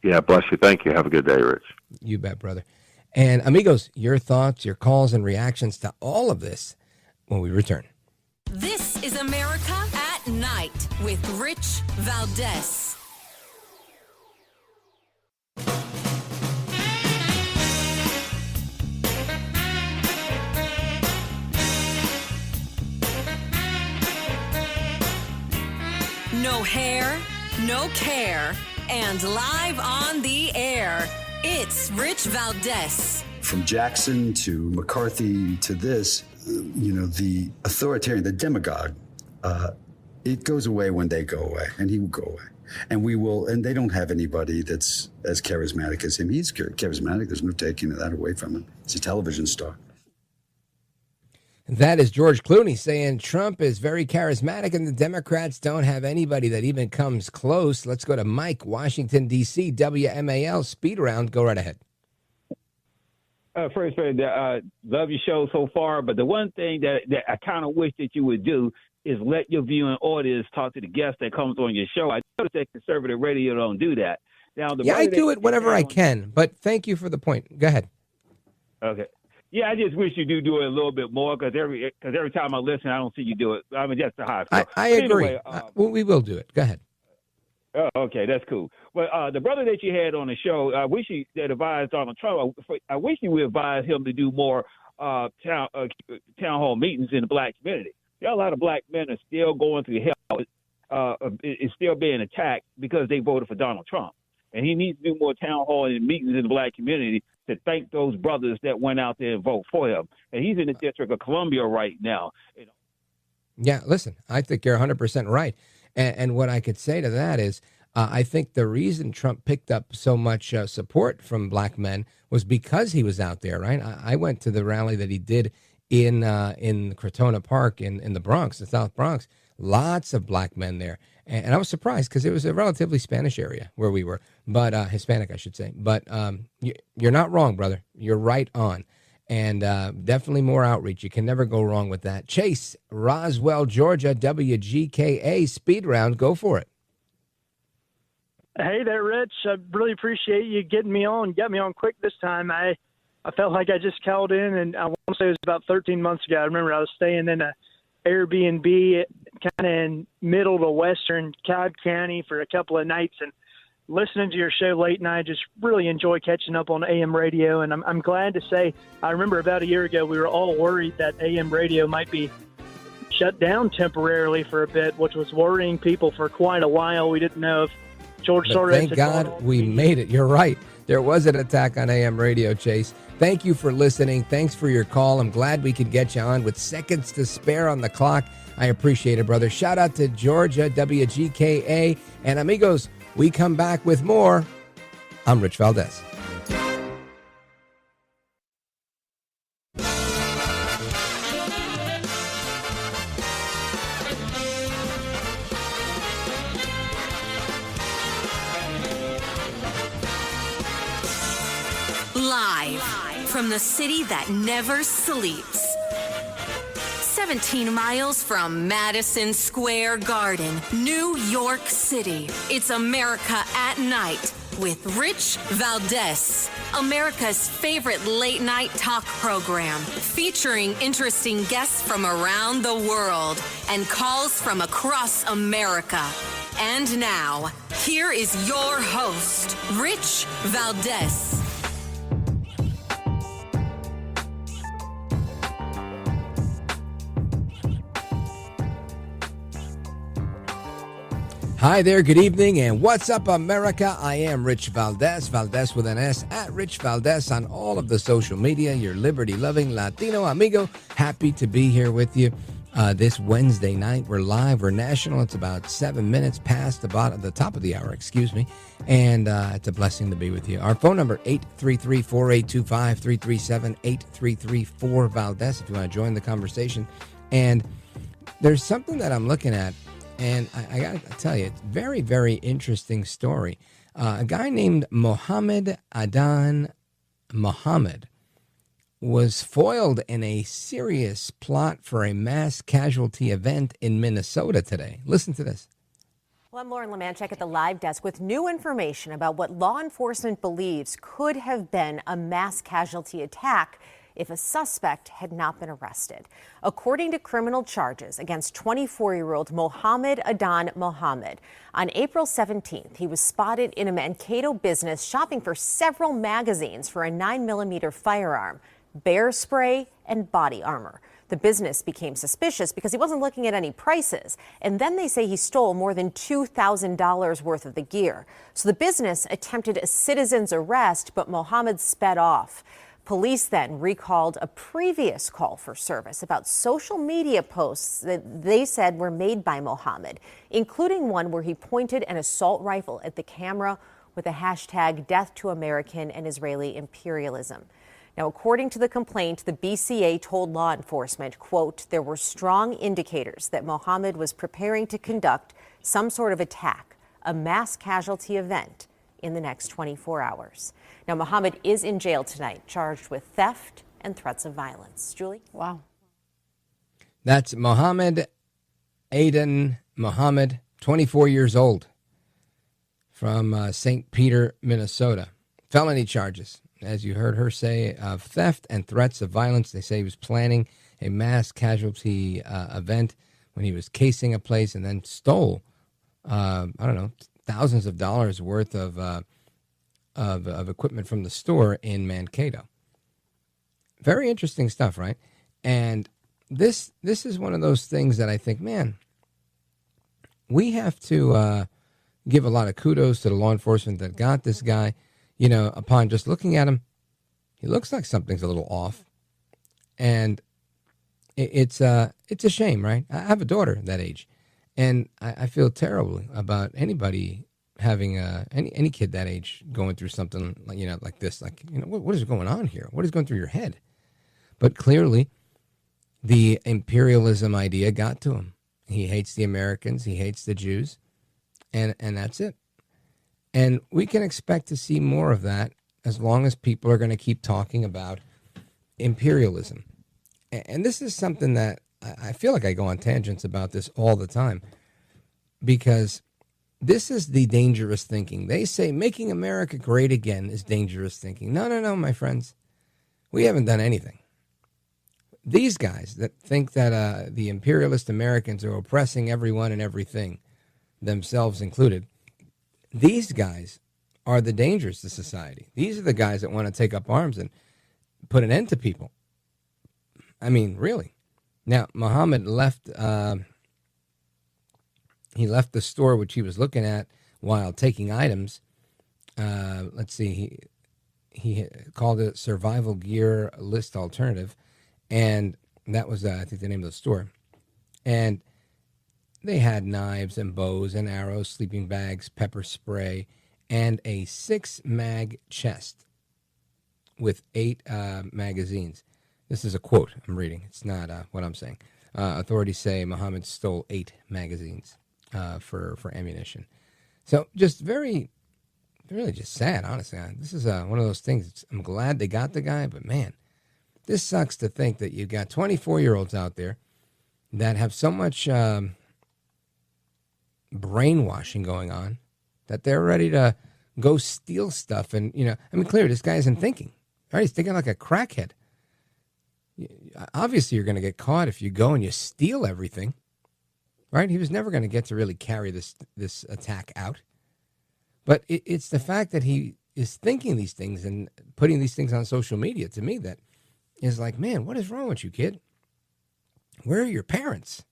[SPEAKER 6] Yeah, bless you. Thank you. Have a good day, Rich.
[SPEAKER 2] You bet, brother. And amigos, your thoughts, your calls, and reactions to all of this when we return.
[SPEAKER 1] This is America at Night with Rich Valdez. No hair, no care, and live on the air, it's Rich Valdez.
[SPEAKER 12] From Jackson to McCarthy to this, the authoritarian, the demagogue, it goes away when they go away, and he will go away. And we will, and they don't have anybody that's as charismatic as him. He's charismatic. There's no taking that away from him. He's a television star.
[SPEAKER 2] That is George Clooney saying Trump is very charismatic and the Democrats don't have anybody that even comes close. Let's go to Mike, Washington, D.C., WMAL, Speed Round. Go right ahead.
[SPEAKER 13] First, love your show so far, but the one thing that I kind of wish that you would do is let your viewing audience talk to the guest that comes on your show. I noticed that conservative radio don't do that. Now,
[SPEAKER 2] I do it whenever I can, but thank you for the point. Go ahead.
[SPEAKER 13] Okay. Yeah, I just wish you do it a little bit more because every time I listen, I don't see you do it. I mean, that's the high.
[SPEAKER 2] I agree. Anyway, we will do it. Go ahead.
[SPEAKER 13] Oh, okay, that's cool. But the brother that you had on the show, I wish that advised Donald Trump. I wish you would advise him to do more town hall meetings in the black community. There are a lot of black men are still going through hell. It's still being attacked because they voted for Donald Trump. And he needs to do more town hall and meetings in the black community to thank those brothers that went out there and vote for him. And he's in the District of Columbia right now.
[SPEAKER 2] Yeah, listen, I think you're 100% right. And what I could say to that is I think the reason Trump picked up so much support from black men was because he was out there, right? I went to the rally that he did in Crotona Park in the Bronx, the South Bronx. Lots of black men there. And I was surprised because it was a relatively Spanish area where we were, but Hispanic, I should say. But you're not wrong, brother. You're right on. And definitely more outreach. You can never go wrong with that. Chase, Roswell, Georgia, WGKA, Speed Round. Go for it.
[SPEAKER 14] Hey there, Rich. I really appreciate you getting me on. Got me on quick this time. I felt like I just called in, and I want to say it was about 13 months ago. I remember I was staying in a Airbnb kind of in middle to western Cobb County for a couple of nights, and listening to your show late night, just really enjoy catching up on AM radio. And I'm glad to say, I remember about a year ago, we were all worried that AM radio might be shut down temporarily for a bit, which was worrying people for quite a while. We didn't know if George Soros.
[SPEAKER 2] Thank God we made it. You're right. There was an attack on AM radio, Chase. Thank you for listening. Thanks for your call. I'm glad we could get you on with seconds to spare on the clock. I appreciate it, brother. Shout out to Georgia, WGKA. And amigos, we come back with more. I'm Rich Valdez.
[SPEAKER 1] Live from the city that never sleeps. 17 miles from Madison Square Garden, New York City. It's America at Night with Rich Valdez, America's favorite late-night talk program, featuring interesting guests from around the world and calls from across America. And now, here is your host, Rich Valdez.
[SPEAKER 2] Hi there, good evening, and what's up, America? I am Rich Valdez, Valdez with an S, at Rich Valdez on all of the social media, your liberty-loving Latino amigo. Happy to be here with you this Wednesday night. We're live, we're national. It's about 7 minutes past the top of the hour, and it's a blessing to be with you. Our phone number, 833-482-5337, 833-4-Valdez, if you want to join the conversation. And there's something that I'm looking at, and I got to tell you, it's a very, very interesting story. A guy named Mohammed Adan Mohammed was foiled in a serious plot for a mass casualty event in Minnesota today. Listen to this.
[SPEAKER 15] Well, I'm Lauren Lemanchek at the live desk with new information about what law enforcement believes could have been a mass casualty attack if a suspect had not been arrested. According to criminal charges against 24-year-old Mohammed Adan Mohammed, on April 17th, he was spotted in a Mankato business shopping for several magazines for a 9mm firearm, bear spray, and body armor. The business became suspicious because he wasn't looking at any prices. And then they say he stole more than $2,000 worth of the gear. So the business attempted a citizen's arrest, but Mohammed sped off. Police then recalled a previous call for service about social media posts that they said were made by Mohammed, including one where he pointed an assault rifle at the camera with the hashtag Death to American and Israeli Imperialism. Now, according to the complaint, the BCA told law enforcement, quote, there were strong indicators that Mohammed was preparing to conduct some sort of attack, a mass casualty event, in the next 24 hours. Now, Mohammed is in jail tonight, charged with theft and threats of violence. Julie?
[SPEAKER 9] Wow.
[SPEAKER 2] That's Mohammed Adan Mohammed, 24 years old, from St. Peter, Minnesota. Felony charges, as you heard her say, of theft and threats of violence. They say he was planning a mass casualty event when he was casing a place and then stole, thousands of dollars worth of equipment from the store in Mankato. Very interesting stuff, right? And this is one of those things that I think, man, we have to give a lot of kudos to the law enforcement that got this guy. You know, upon just looking at him, he looks like something's a little off. And it's a shame, right? I have a daughter that age, and I feel terribly about anybody having any kid that age going through something like this. Like, what is going on here? What is going through your head? But clearly, the imperialism idea got to him. He hates the Americans. He hates the Jews, and that's it. And we can expect to see more of that as long as people are going to keep talking about imperialism. And this is something that I feel like I go on tangents about this all the time, because this is the dangerous thinking. They say making America great again is dangerous thinking. No, my friends. We haven't done anything. These guys that think that the imperialist Americans are oppressing everyone and everything, themselves included, these guys are the dangers to society. These are the guys that want to take up arms and put an end to people. I mean, really. Now, Mohammed left. He left the store which he was looking at while taking items. Let's see. He called it Survival Gear List Alternative, and that was I think the name of the store. And they had knives and bows and arrows, sleeping bags, pepper spray, and a 6-mag chest with 8 magazines. This is a quote I'm reading. It's not what I'm saying. Authorities say Mohammed stole 8 magazines for ammunition. So just really just sad, honestly. This is one of those things. I'm glad they got the guy, but man, this sucks to think that you got 24-year-olds out there that have so much brainwashing going on that they're ready to go steal stuff. And, clearly this guy isn't thinking. Right? He's thinking like a crackhead. Obviously, you're going to get caught if you go and you steal everything. Right? He was never going to get to really carry this attack out. But it's the fact that he is thinking these things and putting these things on social media, to me, that is like, man, what is wrong with you, kid? Where are your parents?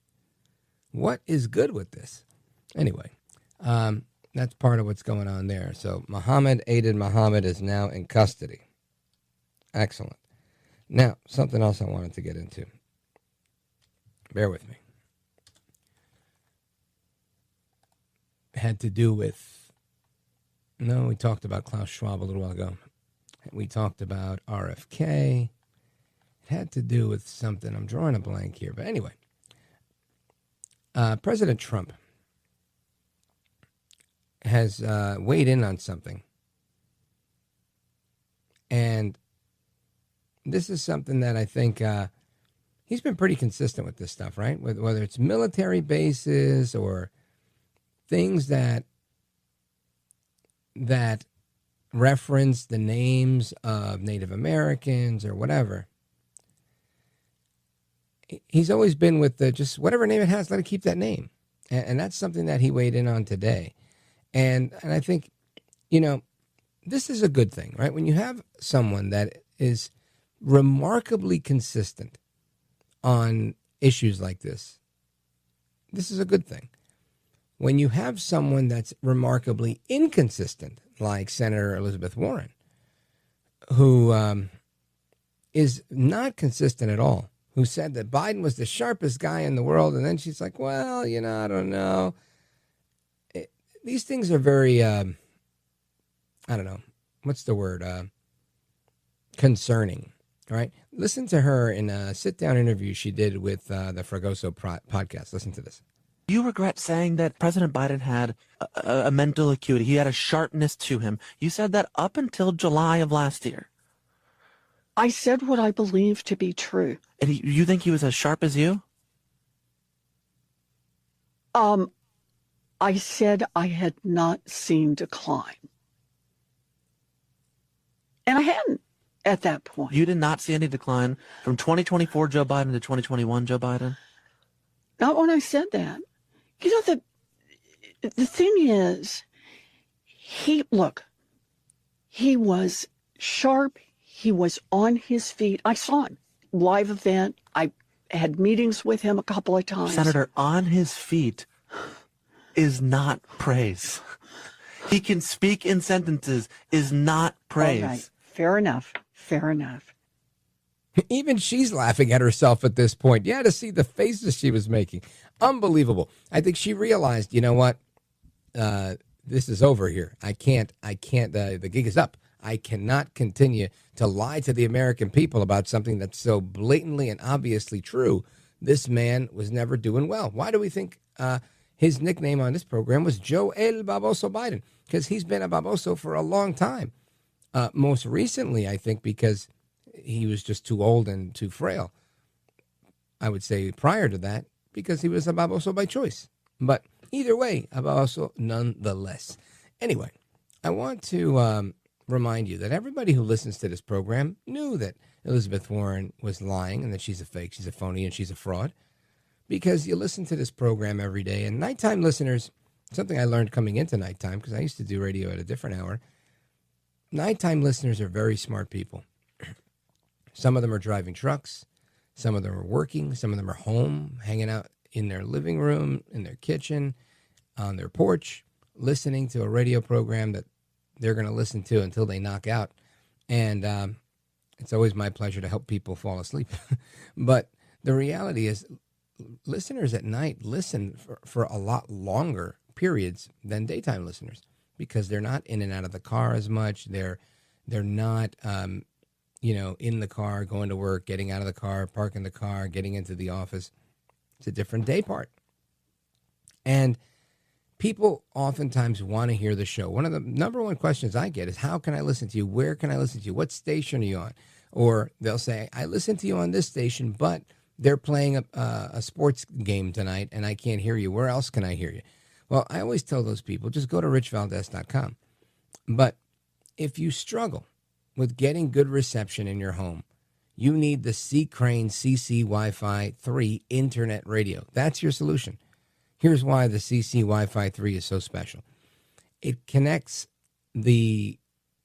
[SPEAKER 2] What is good with this? Anyway, that's part of what's going on there. So Aided Muhammad is now in custody. Excellent. Now, something else I wanted to get into. Bear with me. Had to do with, we talked about Klaus Schwab a little while ago. We talked about RFK. It had to do with something. I'm drawing a blank here. But anyway, President Trump has weighed in on something. And this is something that I think he's been pretty consistent with this stuff, right? Whether it's military bases or things that reference the names of Native Americans or whatever. He's always been with the just whatever name it has, let it keep that name. And that's something that he weighed in on today. And I think, this is a good thing, right? When you have someone that is remarkably consistent on issues like this is a good thing. When you have someone that's remarkably inconsistent, like Senator Elizabeth Warren, who is not consistent at all, who said that Biden was the sharpest guy in the world, and then she's like, well, I don't know. These things are very, I don't know, what's the word? Concerning, right? Listen to her in a sit-down interview she did with the Fragoso podcast. Listen to this.
[SPEAKER 16] You regret saying that President Biden had a mental acuity. He had a sharpness to him. You said that up until July of last year.
[SPEAKER 17] I said what I believe to be true.
[SPEAKER 16] And you think he was as sharp as you?
[SPEAKER 17] I said I had not seen decline. And I hadn't at that point.
[SPEAKER 16] You did not see any decline from 2024 Joe Biden to 2021 Joe Biden?
[SPEAKER 17] Not when I said that. The thing is, he was sharp. He was on his feet. I saw him live event. I had meetings with him a couple of times.
[SPEAKER 16] Senator, on his feet is not praise. He can speak in sentences is not praise.
[SPEAKER 17] All right. Fair enough. Fair enough.
[SPEAKER 2] Even she's laughing at herself at this point. You had to see the faces she was making. Unbelievable. I think she realized, you know what? This is over here. I can't, the gig is up. I cannot continue to lie to the American people about something that's so blatantly and obviously true. This man was never doing well. Why do we think his nickname on this program was Joe El Baboso Biden? Because he's been a baboso for a long time. Most recently, I think, because he was just too old and too frail. I would say prior to that, because he was a baboso by choice. But either way, a baboso nonetheless. Anyway, I want to remind you that everybody who listens to this program knew that Elizabeth Warren was lying and that she's a fake, she's a phony, and she's a fraud. Because you listen to this program every day. And nighttime listeners, something I learned coming into nighttime, because I used to do radio at a different hour. Nighttime listeners are very smart people. Some of them are driving trucks. Some of them are working. Some of them are home, hanging out in their living room, in their kitchen, on their porch, listening to a radio program that they're going to listen to until they knock out. And it's always my pleasure to help people fall asleep. But the reality is listeners at night listen for a lot longer periods than daytime listeners because they're not in and out of the car as much. They're not, in the car, going to work, getting out of the car, parking the car, getting into the office. It's a different day part. And people oftentimes want to hear the show. One of the number one questions I get is, how can I listen to you? Where can I listen to you? What station are you on? Or they'll say, I listen to you on this station, but they're playing a sports game tonight and I can't hear you. Where else can I hear you? Well, I always tell those people, just go to richvaldez.com. But if you struggle with getting good reception in your home, you need the C. Crane CC Wi-Fi 3 Internet Radio. That's your solution. Here's why the CC Wi-Fi 3 is so special. It connects the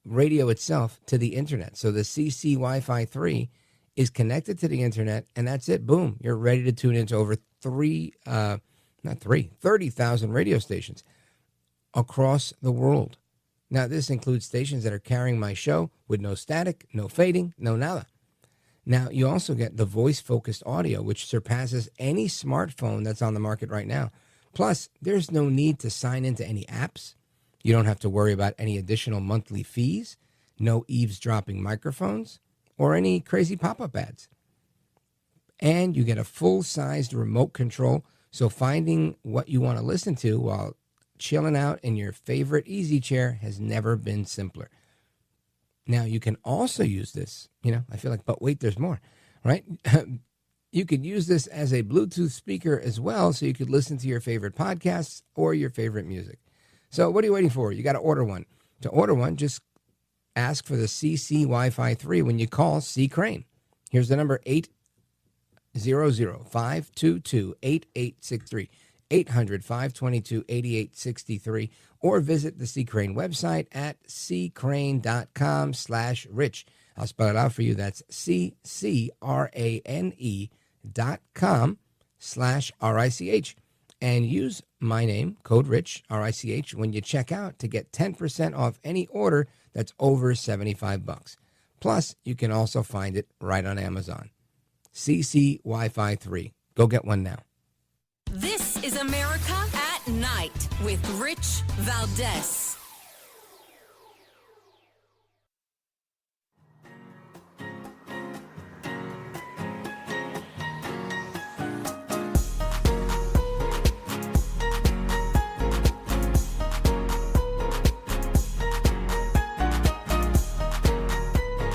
[SPEAKER 2] radio itself to the internet. So the CC Wi-Fi 3 is connected to the internet, and that's it. Boom. You're ready to tune into over 30,000 radio stations across the world. Now, this includes stations that are carrying my show with no static, no fading, no nada. Now, you also get the voice-focused audio, which surpasses any smartphone that's on the market right now. Plus, there's no need to sign into any apps. You don't have to worry about any additional monthly fees, no eavesdropping microphones, or any crazy pop-up ads. And you get a full-sized remote control, so finding what you want to listen to while chilling out in your favorite easy chair has never been simpler. Now, you can also use this, I feel like, but wait, there's more, right? You could use this as a Bluetooth speaker as well, so you could listen to your favorite podcasts or your favorite music. So what are you waiting for? You got to order one. To order one, just ask for the CC Wi-Fi 3 when you call C. Crane. Here's the number, 800-522-8863. 800-522-8863, or visit the C. Crane website at ccrane.com/rich. I'll spell it out for you. That's ccrane.com/RICH. And use my name, code RICH, RICH, when you check out to get 10% off any order that's over $75. Plus, you can also find it right on Amazon. CC Wi-Fi 3. Go get one now.
[SPEAKER 1] This is America at Night with Rich Valdez.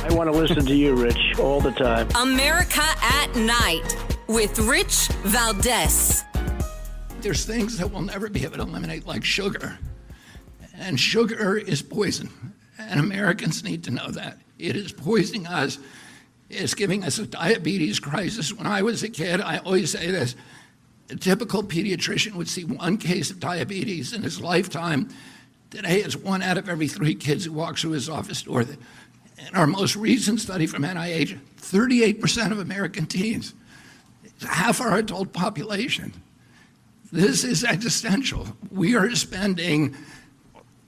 [SPEAKER 5] I want to listen to you, Rich, all the time.
[SPEAKER 1] America at Night with Rich Valdez.
[SPEAKER 18] There's things that we'll never be able to eliminate, like sugar. And sugar is poison. And Americans need to know that. It is poisoning us. It's giving us a diabetes crisis. When I was a kid, I always say this. A typical pediatrician would see one case of diabetes in his lifetime. Today, it's 1 out of every 3 kids who walks through his office door. In our most recent study from NIH, 38% of American teens, half our adult population. This is existential. We are spending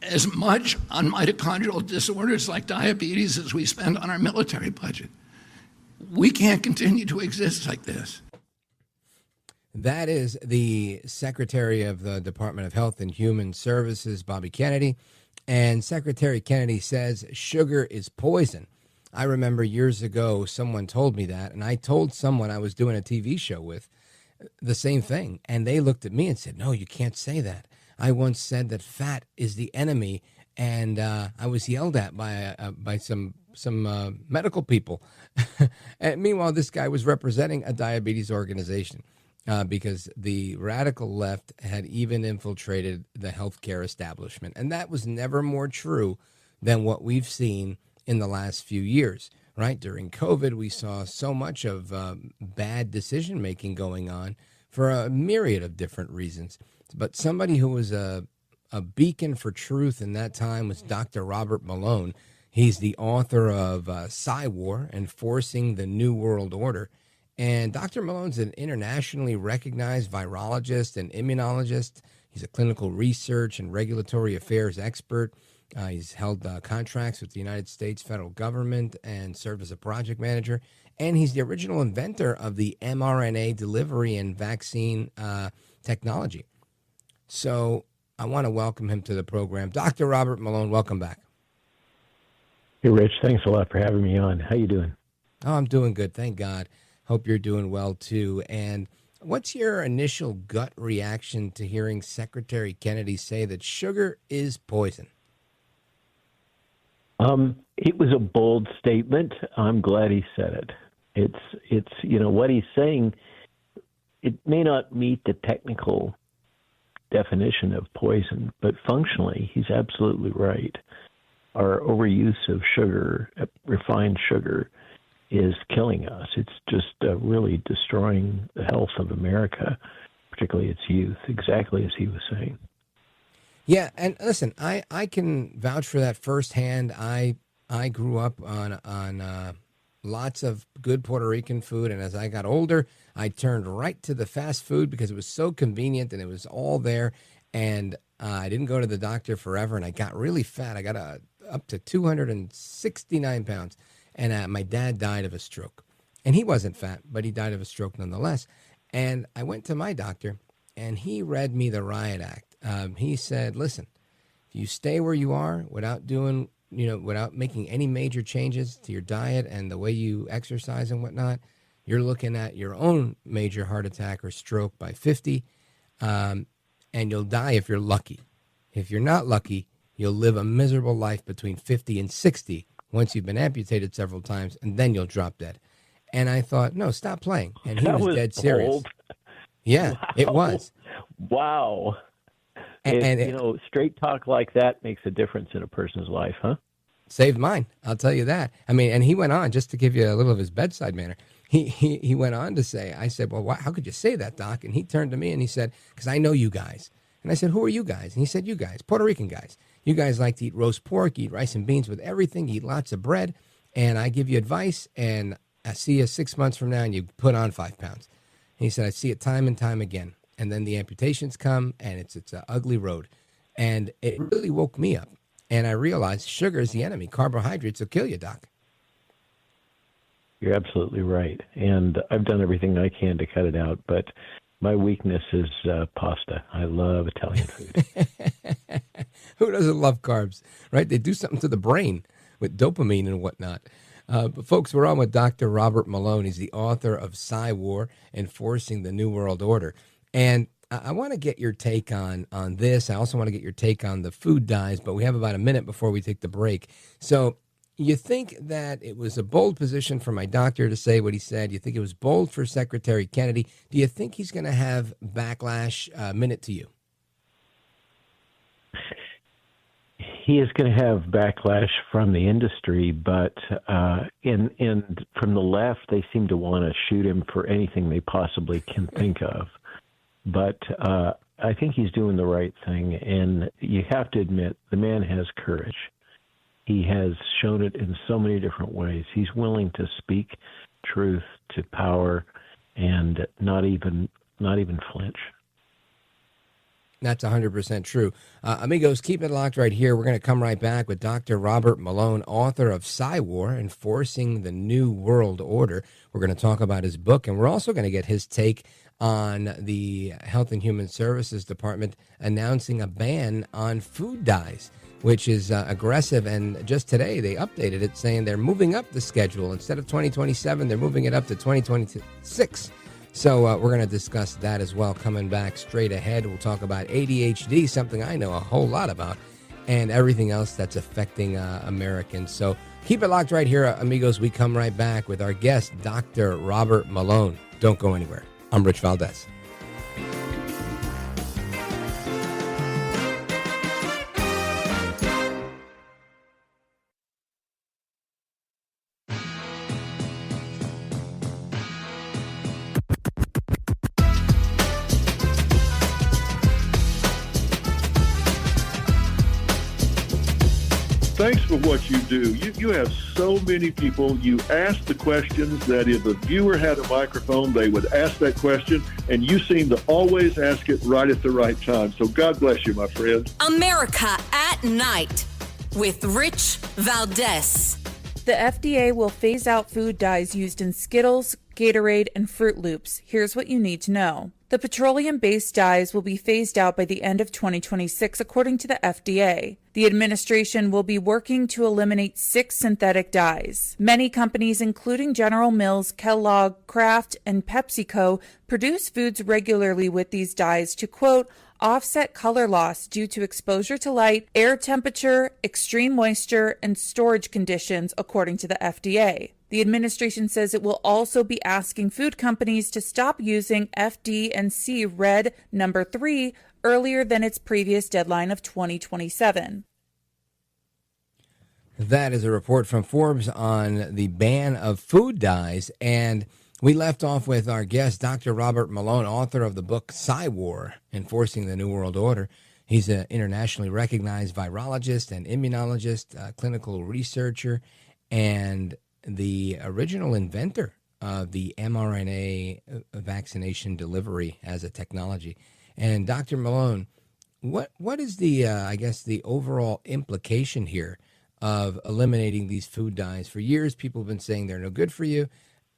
[SPEAKER 18] as much on mitochondrial disorders like diabetes as we spend on our military budget. We can't continue to exist like this.
[SPEAKER 2] That is the Secretary of the Department of Health and Human Services, Bobby Kennedy. And Secretary Kennedy says sugar is poison. I remember years ago someone told me that, and I told someone I was doing a TV show with the same thing. And they looked at me and said, no, you can't say that. I once said that fat is the enemy, and I was yelled at by some medical people. And meanwhile, this guy was representing a diabetes organization because the radical left had even infiltrated the healthcare establishment. And that was never more true than what we've seen in the last few years. Right? During COVID, we saw so much of bad decision-making going on for a myriad of different reasons. But somebody who was a beacon for truth in that time was Dr. Robert Malone. He's the author of PsyWar, Enforcing the New World Order. And Dr. Malone's an internationally recognized virologist and immunologist. He's a clinical research and regulatory affairs expert. He's held contracts with the United States federal government and served as a project manager. And he's the original inventor of the mRNA delivery and vaccine technology. So I want to welcome him to the program. Dr. Robert Malone, welcome back.
[SPEAKER 19] Hey, Rich. Thanks a lot for having me on. How you doing?
[SPEAKER 2] Oh, I'm doing good. Thank God. Hope you're doing well, too. And what's your initial gut reaction to hearing Secretary Kennedy say that sugar is poison?
[SPEAKER 19] It was a bold statement. I'm glad he said it. It's what he's saying. It may not meet the technical definition of poison, but functionally, he's absolutely right. Our overuse of sugar, refined sugar, is killing us. It's just really destroying the health of America, particularly its youth, exactly as he was saying.
[SPEAKER 2] Yeah, and listen, I can vouch for that firsthand. I grew up on lots of good Puerto Rican food, and as I got older, I turned right to the fast food because it was so convenient and it was all there. And I didn't go to the doctor forever, and I got really fat. I got up to 269 pounds, and my dad died of a stroke. And he wasn't fat, but he died of a stroke nonetheless. And I went to my doctor, and he read me the Riot Act. He said, listen, if you stay where you are without doing, without making any major changes to your diet and the way you exercise and whatnot, you're looking at your own major heart attack or stroke by 50, and you'll die if you're lucky. If you're not lucky, you'll live a miserable life between 50 and 60 once you've been amputated several times, and then you'll drop dead. And I thought, no, stop playing. And he was dead serious.
[SPEAKER 19] Bold.
[SPEAKER 2] Yeah, wow. It was.
[SPEAKER 19] Wow.
[SPEAKER 2] And
[SPEAKER 19] straight talk like that makes a difference in a person's life, huh?
[SPEAKER 2] Saved mine, I'll tell you that. I mean, and he went on, just to give you a little of his bedside manner, he went on to say, I said, well, how could you say that, Doc? And he turned to me and he said, because I know you guys. And I said, who are you guys? And he said, you guys, Puerto Rican guys. You guys like to eat roast pork, eat rice and beans with everything, eat lots of bread, and I give you advice, and I see you 6 months from now, and you put on 5 pounds. And he said, I see it time and time again. And then the amputations come, and it's an ugly road. And it really woke me up. And I realized sugar is the enemy. Carbohydrates will kill you, Doc.
[SPEAKER 19] You're absolutely right. And I've done everything I can to cut it out, but my weakness is pasta. I love Italian food.
[SPEAKER 2] Who doesn't love carbs, right? They do something to the brain with dopamine and whatnot. But folks, we're on with Dr. Robert Malone. He's the author of PsyWar, Enforcing the New World Order. And I want to get your take on this. I also want to get your take on the food dyes, but we have about a minute before we take the break. So you think that it was a bold position for my doctor to say what he said? You think it was bold for Secretary Kennedy? Do you think he's going to have backlash? Minute to you.
[SPEAKER 19] He is going to have backlash from the industry, but from the left, they seem to want to shoot him for anything they possibly can think of. But I think he's doing the right thing, and you have to admit, the man has courage. He has shown it in so many different ways. He's willing to speak truth to power and not even flinch.
[SPEAKER 2] That's 100% true. Amigos, keep it locked right here. We're going to come right back with Dr. Robert Malone, author of PsyWar, Enforcing the New World Order. We're going to talk about his book, and we're also going to get his take on the Health and Human Services Department announcing a ban on food dyes, which is aggressive. And just today, they updated it, saying they're moving up the schedule. Instead of 2027, they're moving it up to 2026. So we're going to discuss that as well coming back straight ahead. We'll talk about ADHD, something I know a whole lot about, and everything else that's affecting Americans. So keep it locked right here, amigos. We come right back with our guest, Dr. Robert Malone. Don't go anywhere. I'm Rich Valdez.
[SPEAKER 20] Thanks for what you do. You have so many people. You ask the questions that if a viewer had a microphone, they would ask that question, and you seem to always ask it right at the right time. So God bless you, my friend.
[SPEAKER 1] America at Night with Rich Valdez.
[SPEAKER 21] The FDA will phase out food dyes used in Skittles, Gatorade, and Fruit Loops. Here's what you need to know. The petroleum-based dyes will be phased out by the end of 2026, according to the FDA. The administration will be working to eliminate 6 synthetic dyes. Many companies, including General Mills, Kellogg, Kraft, and PepsiCo, produce foods regularly with these dyes to, quote, offset color loss due to exposure to light, air temperature, extreme moisture, and storage conditions, according to the FDA. The administration says it will also be asking food companies to stop using FD&C Red number 3 earlier than its previous deadline of 2027.
[SPEAKER 2] That is a report from Forbes on the ban of food dyes. And we left off with our guest, Dr. Robert Malone, author of the book PsyWar, Enforcing the New World Order. He's an internationally recognized virologist and immunologist, clinical researcher, and the original inventor of the mRNA vaccination delivery as a technology. And Dr. Malone, what is the, I guess, the overall implication here of eliminating these food dyes? For years, people have been saying they're no good for you.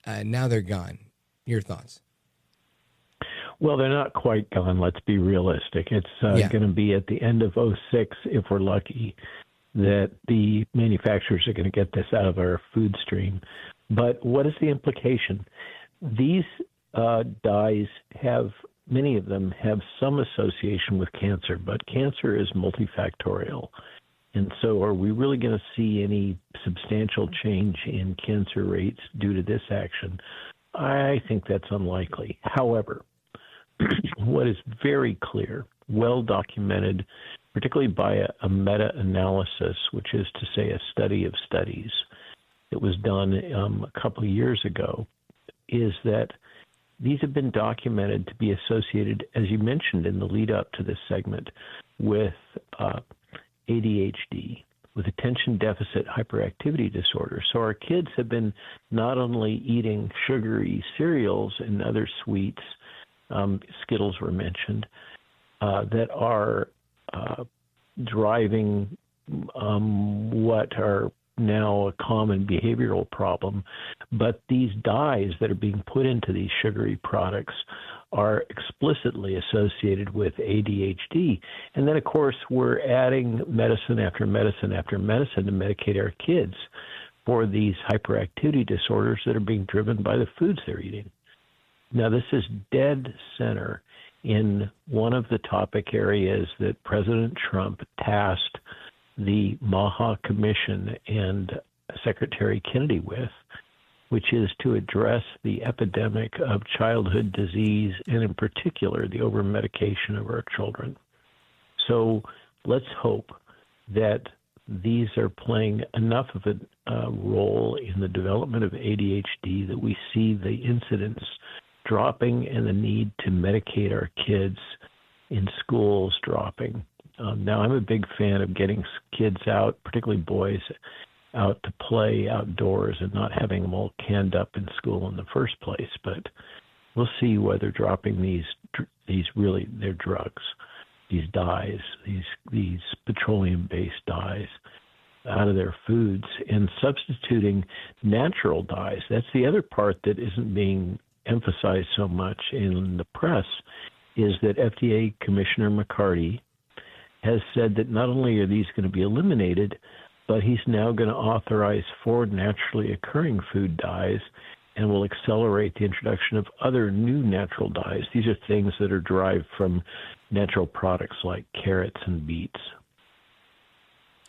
[SPEAKER 2] Now they're gone. Your thoughts?
[SPEAKER 19] Well, they're not quite gone. Let's be realistic. It's going to be at the end of 2006, if we're lucky, that the manufacturers are going to get this out of our food stream. But what is the implication? These dyes have, many of them have some association with cancer, but cancer is multifactorial. And so are we really going to see any substantial change in cancer rates due to this action? I think that's unlikely. However, what is very clear, well documented, particularly by a meta-analysis, which is to say a study of studies that was done a couple of years ago, is that these have been documented to be associated, as you mentioned in the lead up to this segment, with ADHD, with attention deficit hyperactivity disorder. So our kids have been not only eating sugary cereals and other sweets, Skittles were mentioned, that are driving what are now a common behavioral problem, but these dyes that are being put into these sugary products are explicitly associated with ADHD. And then, of course, we're adding medicine after medicine after medicine to medicate our kids for these hyperactivity disorders that are being driven by the foods they're eating. Now, this is dead center in one of the topic areas that President Trump tasked the MAHA Commission and Secretary Kennedy with, which is to address the epidemic of childhood disease and, in particular, the over-medication of our children. So let's hope that these are playing enough of a role in the development of ADHD that we see the incidence dropping and the need to medicate our kids in schools dropping. Now, I'm a big fan of getting kids out, particularly boys, out to play outdoors and not having them all canned up in school in the first place. But we'll see whether dropping these really, they're drugs, these dyes, these petroleum-based dyes out of their foods and substituting natural dyes. That's the other part that isn't being emphasized so much in the press, is that FDA Commissioner McCarty has said that not only are these going to be eliminated, but he's now going to authorize 4 naturally occurring food dyes and will accelerate the introduction of other new natural dyes. These are things that are derived from natural products like carrots and beets.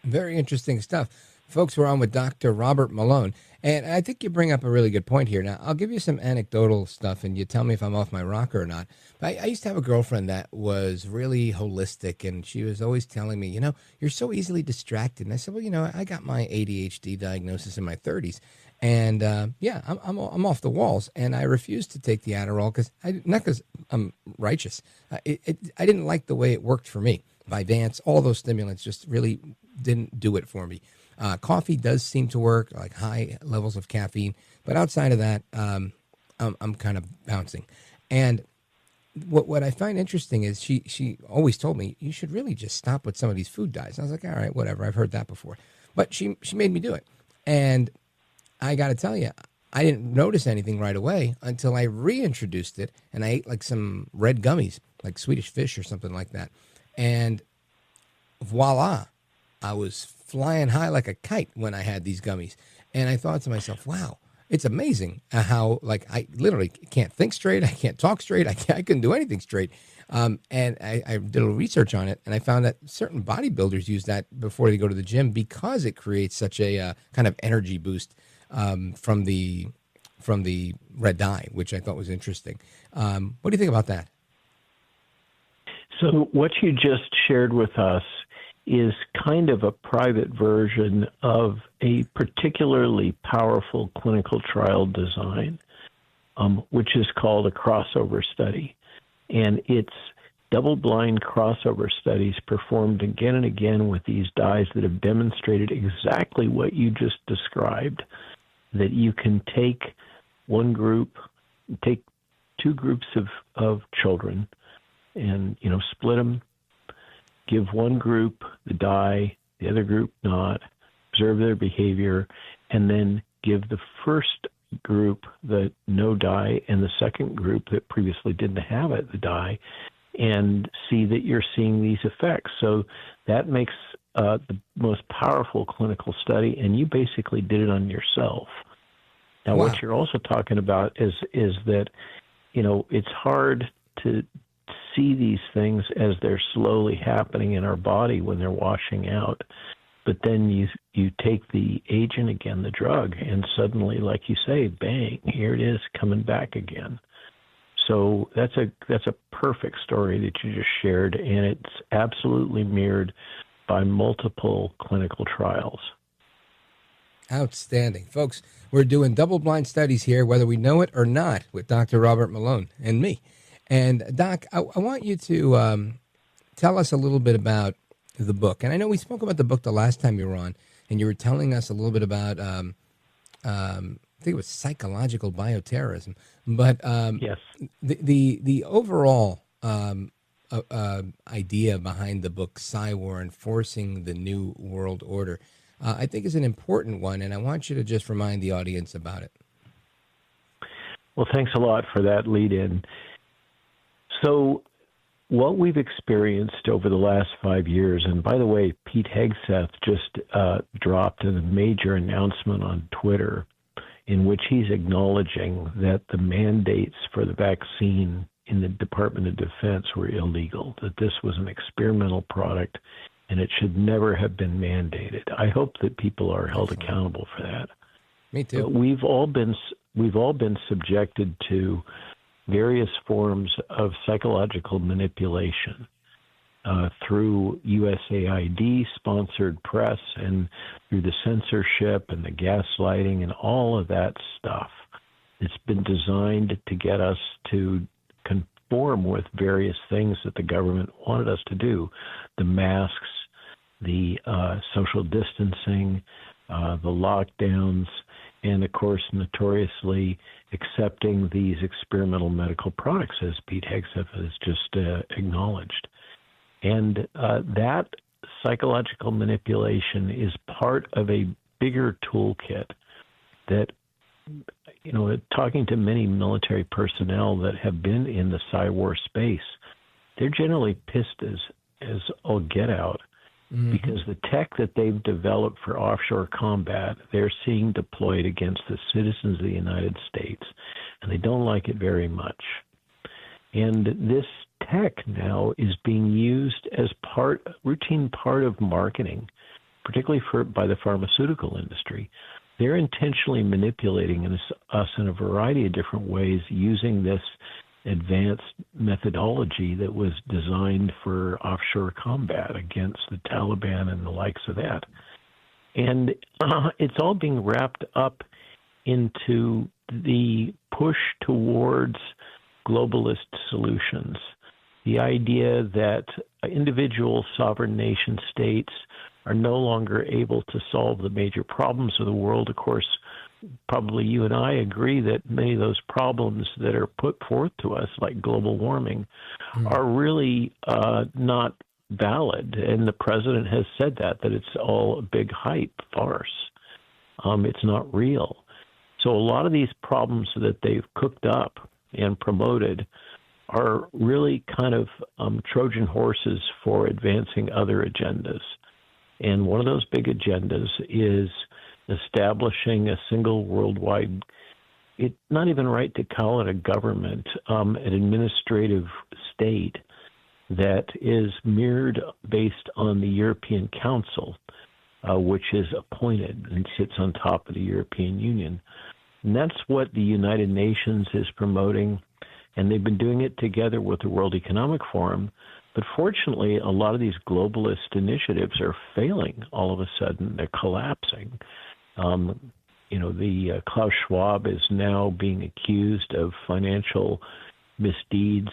[SPEAKER 2] Very interesting stuff. Folks, we're on with Dr. Robert Malone, and I think you bring up a really good point here. Now, I'll give you some anecdotal stuff, and you tell me if I'm off my rocker or not. But I used to have a girlfriend that was really holistic, and she was always telling me, you're so easily distracted. And I said, well, I got my ADHD diagnosis in my 30s, and I'm off the walls, and I refused to take the Adderall not because I'm righteous. I didn't like the way it worked for me. Vyvanse, all those stimulants just really didn't do it for me. Coffee does seem to work, like high levels of caffeine, but outside of that, I'm kind of bouncing. And what I find interesting is she always told me, you should really just stop with some of these food dyes. And I was like, all right, whatever, I've heard that before. But she made me do it. And I got to tell you, I didn't notice anything right away until I reintroduced it, and I ate like some red gummies, like Swedish fish or something like that. And voila, I was flying high like a kite when I had these gummies. And I thought to myself, wow, it's amazing how, I literally can't think straight. I can't talk straight. I couldn't do anything straight. And I did a little research on it, and I found that certain bodybuilders use that before they go to the gym because it creates such a kind of energy boost from the red dye, which I thought was interesting. What do you think about that?
[SPEAKER 19] So what you just shared with us is kind of a private version of a particularly powerful clinical trial design, which is called a crossover study. And it's double-blind crossover studies performed again and again with these dyes that have demonstrated exactly what you just described, that you can take two groups of children and, split them, give one group the dye, the other group not, observe their behavior, and then give the first group the no dye and the second group that previously didn't have it, the dye, and see that you're seeing these effects. So that makes the most powerful clinical study, and you basically did it on yourself. Now,
[SPEAKER 2] Wow.
[SPEAKER 19] What you're also talking about is that, it's hard to see these things as they're slowly happening in our body when they're washing out. But then you take the agent again, the drug, and suddenly, like you say, bang, here it is coming back again. So that's a perfect story that you just shared, and it's absolutely mirrored by multiple clinical trials.
[SPEAKER 2] Outstanding. Folks, we're doing double-blind studies here, whether we know it or not, with Dr. Robert Malone and me. And, Doc, I want you to tell us a little bit about the book. And I know we spoke about the book the last time you were on, and you were telling us a little bit about, I think it was psychological bioterrorism. But
[SPEAKER 19] yes,
[SPEAKER 2] the overall idea behind the book, PsyWar, Enforcing the New World Order, I think is an important one, and I want you to just remind the audience about it.
[SPEAKER 19] Well, thanks a lot for that lead-in. So what we've experienced over the last 5 years, and by the way, Pete Hegseth just dropped a major announcement on Twitter in which he's acknowledging that the mandates for the vaccine in the Department of Defense were illegal, that this was an experimental product and it should never have been mandated. I hope that people are held accountable for that.
[SPEAKER 2] Me too.
[SPEAKER 19] But we've all been subjected to various forms of psychological manipulation through USAID-sponsored press and through the censorship and the gaslighting and all of that stuff. It's been designed to get us to conform with various things that the government wanted us to do. The masks, the social distancing, the lockdowns, and, of course, notoriously accepting these experimental medical products, as Pete Hegseth has just acknowledged. And that psychological manipulation is part of a bigger toolkit that, talking to many military personnel that have been in the PsyWar space, they're generally pissed as all get out. Mm-hmm. Because the tech that they've developed for offshore combat, they're seeing deployed against the citizens of the United States, and they don't like it very much. And this tech now is being used as routine part of marketing, particularly by the pharmaceutical industry. They're intentionally manipulating us in a variety of different ways using this advanced methodology that was designed for offshore combat against the Taliban and the likes of that. And it's all being wrapped up into the push towards globalist solutions. The idea that individual sovereign nation states are no longer able to solve the major problems of the world. Of course, probably you and I agree that many of those problems that are put forth to us, like global warming, are really not valid. And the president has said that it's all a big hype farce. It's not real. So a lot of these problems that they've cooked up and promoted are really kind of Trojan horses for advancing other agendas. And one of those big agendas is establishing a single worldwide, it's not even right to call it a government, an administrative state that is mirrored based on the European Council, which is appointed and sits on top of the European Union. And that's what the United Nations is promoting, and they've been doing it together with the World Economic Forum. But fortunately, a lot of these globalist initiatives are failing all of a sudden. They're collapsing. The Klaus Schwab is now being accused of financial misdeeds.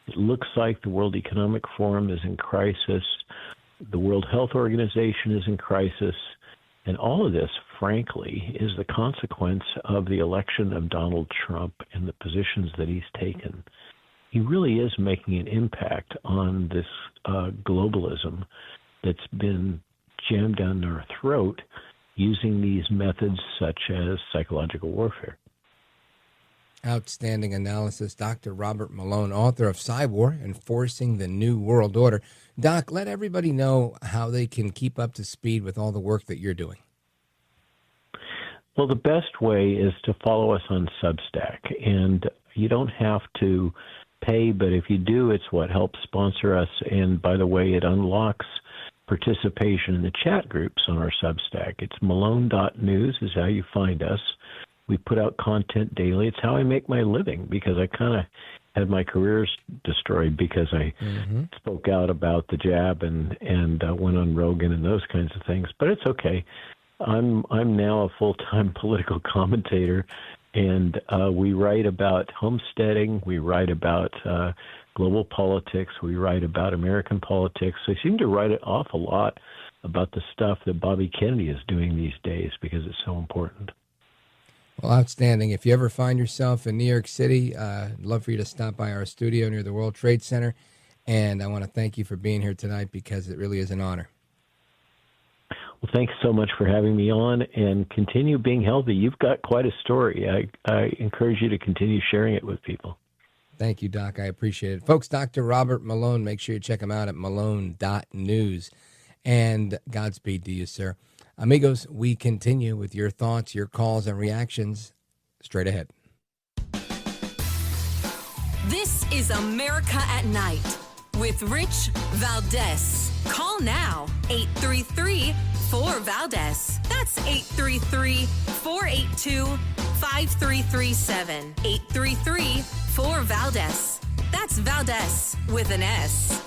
[SPEAKER 19] It looks like the World Economic Forum is in crisis. The World Health Organization is in crisis. And all of this, frankly, is the consequence of the election of Donald Trump and the positions that he's taken. He really is making an impact on this globalism that's been jammed down our throat using these methods such as psychological warfare.
[SPEAKER 2] Outstanding analysis. Dr. Robert Malone, author of PsyWar, Enforcing the New World Order. Doc, let everybody know how they can keep up to speed with all the work that you're doing.
[SPEAKER 19] Well, the best way is to follow us on Substack. And you don't have to pay, but if you do, it's what helps sponsor us. And by the way, it unlocks participation in the chat groups on our Substack. It's malone.news is how you find us. We put out content daily. It's how I make my living, because I kind of had my careers destroyed because I spoke out about the jab and went on Rogan and those kinds of things. But it's okay. I'm now a full-time political commentator, and we write about homesteading. We write about global politics. We write about American politics. I seem to write an awful lot about the stuff that Bobby Kennedy is doing these days because it's so important.
[SPEAKER 2] Well, outstanding. If you ever find yourself in New York City, I'd love for you to stop by our studio near the World Trade Center. And I want to thank you for being here tonight because it really is an honor.
[SPEAKER 19] Well, thanks so much for having me on, and continue being healthy. You've got quite a story. I encourage you to continue sharing it with people.
[SPEAKER 2] Thank you, Doc. I appreciate it. Folks, Dr. Robert Malone, make sure you check him out at malone.news. And Godspeed to you, sir. Amigos, we continue with your thoughts, your calls, and reactions straight ahead.
[SPEAKER 1] This is America at Night with Rich Valdez. Call now, 833-4-VALDEZ. That's 833-482-5337. 833-4-VALDEZ. That's Valdez with an S.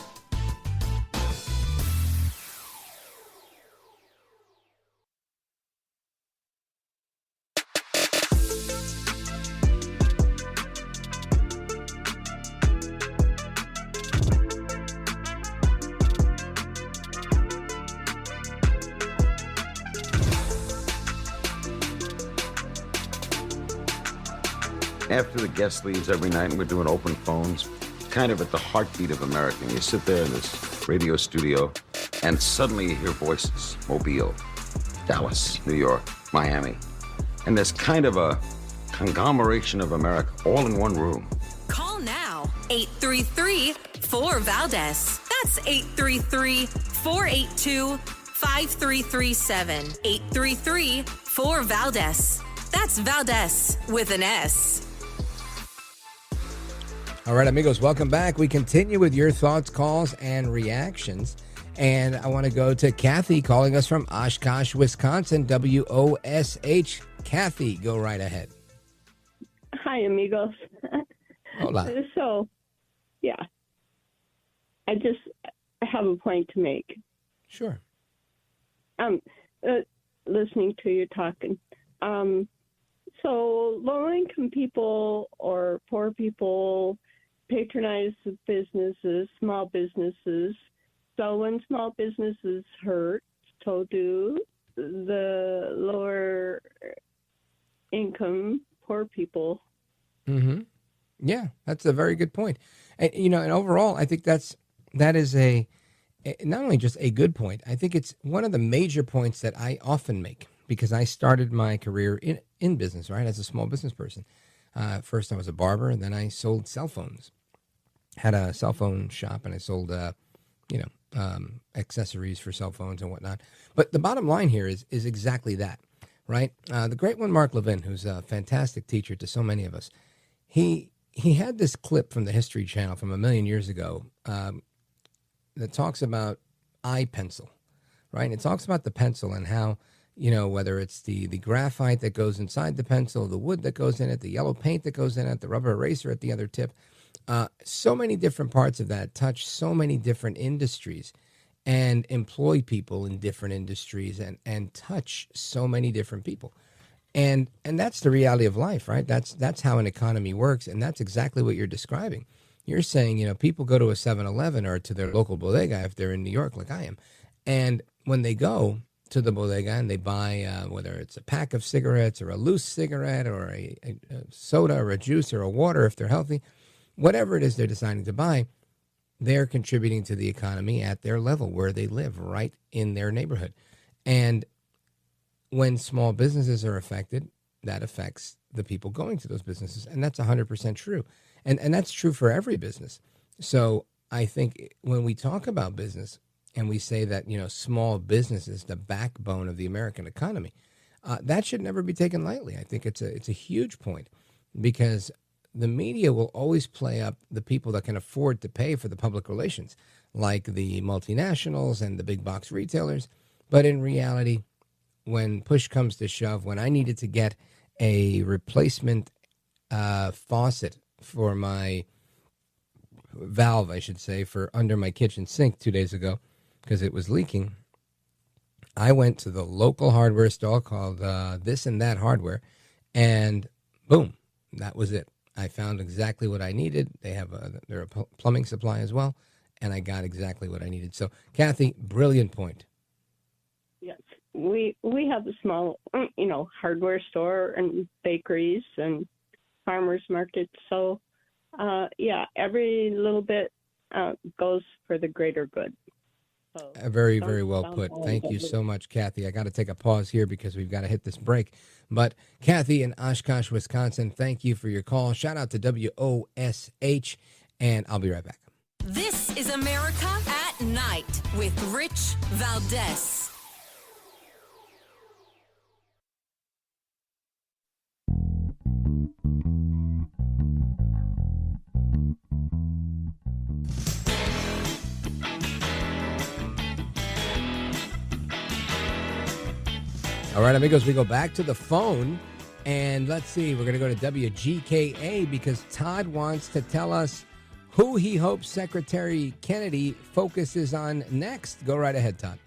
[SPEAKER 3] After the guest leaves every night and we're doing open phones, kind of at the heartbeat of America. And you sit there in this radio studio and suddenly you hear voices. Mobile, Dallas, New York, Miami. And there's kind of a conglomeration of America all in one room.
[SPEAKER 1] Call now, 833-4-VALDEZ. That's 833-482-5337. 833-4-VALDEZ. That's Valdez with an S.
[SPEAKER 2] All right, amigos, welcome back. We continue with your thoughts, calls, and reactions. And I want to go to Kathy calling us from Oshkosh, Wisconsin, WOSH. Kathy, go right ahead.
[SPEAKER 22] Hi, amigos.
[SPEAKER 2] Hola.
[SPEAKER 22] So, yeah, I have a point to make.
[SPEAKER 2] Sure.
[SPEAKER 22] Listening to you talking. So low-income people or poor people patronize businesses, small businesses. So when small businesses hurt, so do the lower income poor people.
[SPEAKER 2] Mm-hmm. Yeah, that's a very good point. And, and overall, I think that is not only just a good point, I think it's one of the major points that I often make because I started my career in business, right, as a small business person. First, I was a barber, and then I sold cell phones. Had a cell phone shop, and I sold, accessories for cell phones and whatnot. But the bottom line here is exactly that, right? The great one, Mark Levin, who's a fantastic teacher to so many of us, he had this clip from the History Channel from a million years ago that talks about eye pencil, right? And it talks about the pencil and how, whether it's the graphite that goes inside the pencil, the wood that goes in it, the yellow paint that goes in it, the rubber eraser at the other tip. So many different parts of that touch so many different industries and employ people in different industries and touch so many different people. And that's the reality of life, right? That's how an economy works. And that's exactly what you're describing. You're saying, people go to a 7-Eleven or to their local bodega if they're in New York like I am. And when they go to the bodega and they buy, whether it's a pack of cigarettes or a loose cigarette or a soda or a juice or a water if they're healthy, whatever it is they're deciding to buy, they're contributing to the economy at their level where they live, right in their neighborhood. And when small businesses are affected, that affects the people going to those businesses. And that's 100% true. And that's true for every business. So I think when we talk about business and we say that, small business is the backbone of the American economy, that should never be taken lightly. I think it's a huge point because the media will always play up the people that can afford to pay for the public relations, like the multinationals and the big box retailers. But in reality, when push comes to shove, when I needed to get a replacement faucet for my valve, I should say, for under my kitchen sink 2 days ago because it was leaking, I went to the local hardware store called This and That Hardware, and boom, that was it. I found exactly what I needed. They're a plumbing supply as well, and I got exactly what I needed. So, Kathy, brilliant point.
[SPEAKER 22] Yes, we have a small, hardware store and bakeries and farmers markets. So, every little bit goes for the greater good. So
[SPEAKER 2] Very, very well put. Thank you so much, Kathy. I got to take a pause here because we've got to hit this break. But Kathy in Oshkosh, Wisconsin, thank you for your call. Shout out to WOSH, and I'll be right back.
[SPEAKER 1] This is America at Night with Rich Valdez.
[SPEAKER 2] All right, amigos, we go back to the phone, and let's see, we're going to go to WGKA because Todd wants to tell us who he hopes Secretary Kennedy focuses on next. Go right ahead, Todd.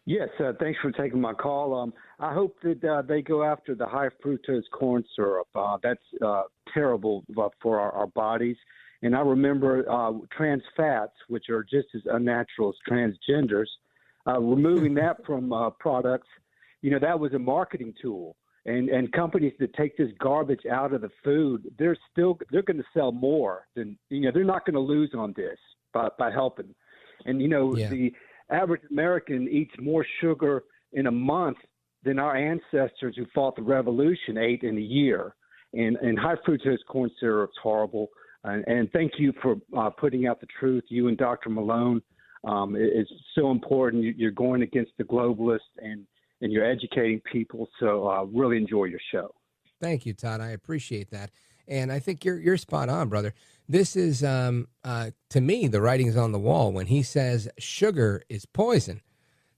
[SPEAKER 4] Yes, thanks for taking my call. I hope that they go after the high fructose corn syrup. That's terrible for our bodies. And I remember trans fats, which are just as unnatural as transgenders. Removing that from products, that was a marketing tool. And companies that take this garbage out of the food, they're going to sell more than, they're not going to lose on this by helping. And, the average American eats more sugar in a month than our ancestors who fought the revolution ate in a year. And high fructose corn syrup's horrible. And thank you for putting out the truth, you and Dr. Malone. It's so important. You're going against the globalists and you're educating people. So really enjoy your show.
[SPEAKER 2] Thank you, Todd. I appreciate that. And I think you're spot on, brother. This is, to me, the writing's on the wall. When he says sugar is poison,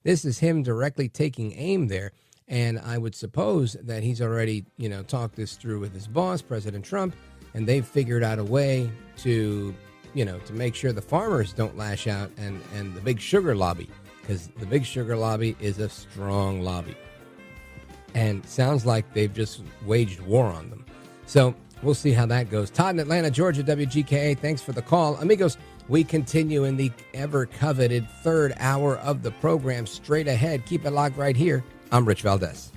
[SPEAKER 2] this is him directly taking aim there. And I would suppose that he's already, talked this through with his boss, President Trump, and they've figured out a way to make sure the farmers don't lash out and the big sugar lobby, because the big sugar lobby is a strong lobby. And sounds like they've just waged war on them. So we'll see how that goes. Todd in Atlanta, Georgia, WGKA, thanks for the call. Amigos, we continue in the ever-coveted third hour of the program straight ahead. Keep it locked right here. I'm Rich Valdez.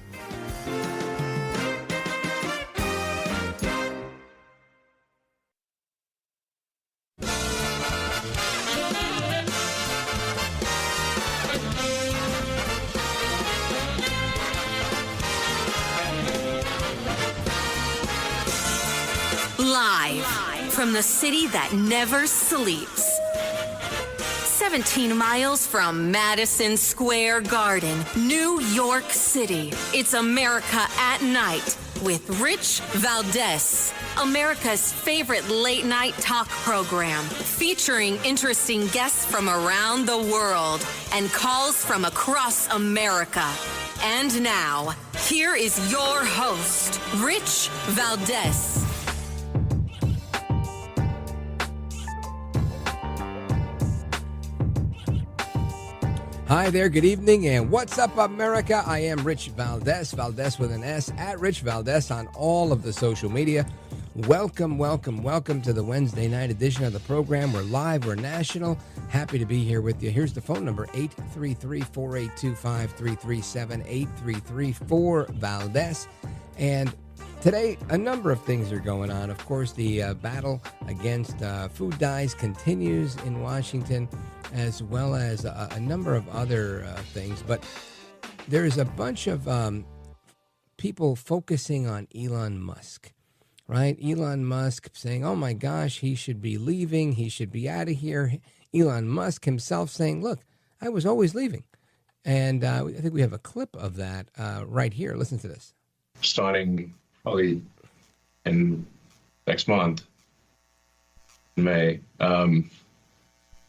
[SPEAKER 1] Live from the city that never sleeps. 17 miles from Madison Square Garden, New York City. It's America at Night with Rich Valdez. America's favorite late night talk program, featuring interesting guests from around the world and calls from across America. And now, here is your host, Rich Valdez.
[SPEAKER 2] Hi there, good evening, and what's up, America? I am Rich Valdez, Valdez with an S, at Rich Valdez on all of the social media. Welcome to the Wednesday night edition of the program. We're live, we're national. Happy to be here with you. Here's the phone number, 833-482-5337, 833-4-VALDEZ. And today, a number of things are going on. Of course, the battle against food dyes continues in Washington, as well as a number of other things. But there's a bunch of people focusing on Elon Musk, right? Elon Musk saying, oh my gosh, he should be leaving. He should be out of here. Elon Musk himself saying, look, I was always leaving. And I think we have a clip of that right here. Listen to this.
[SPEAKER 7] Starting probably in next month, in May,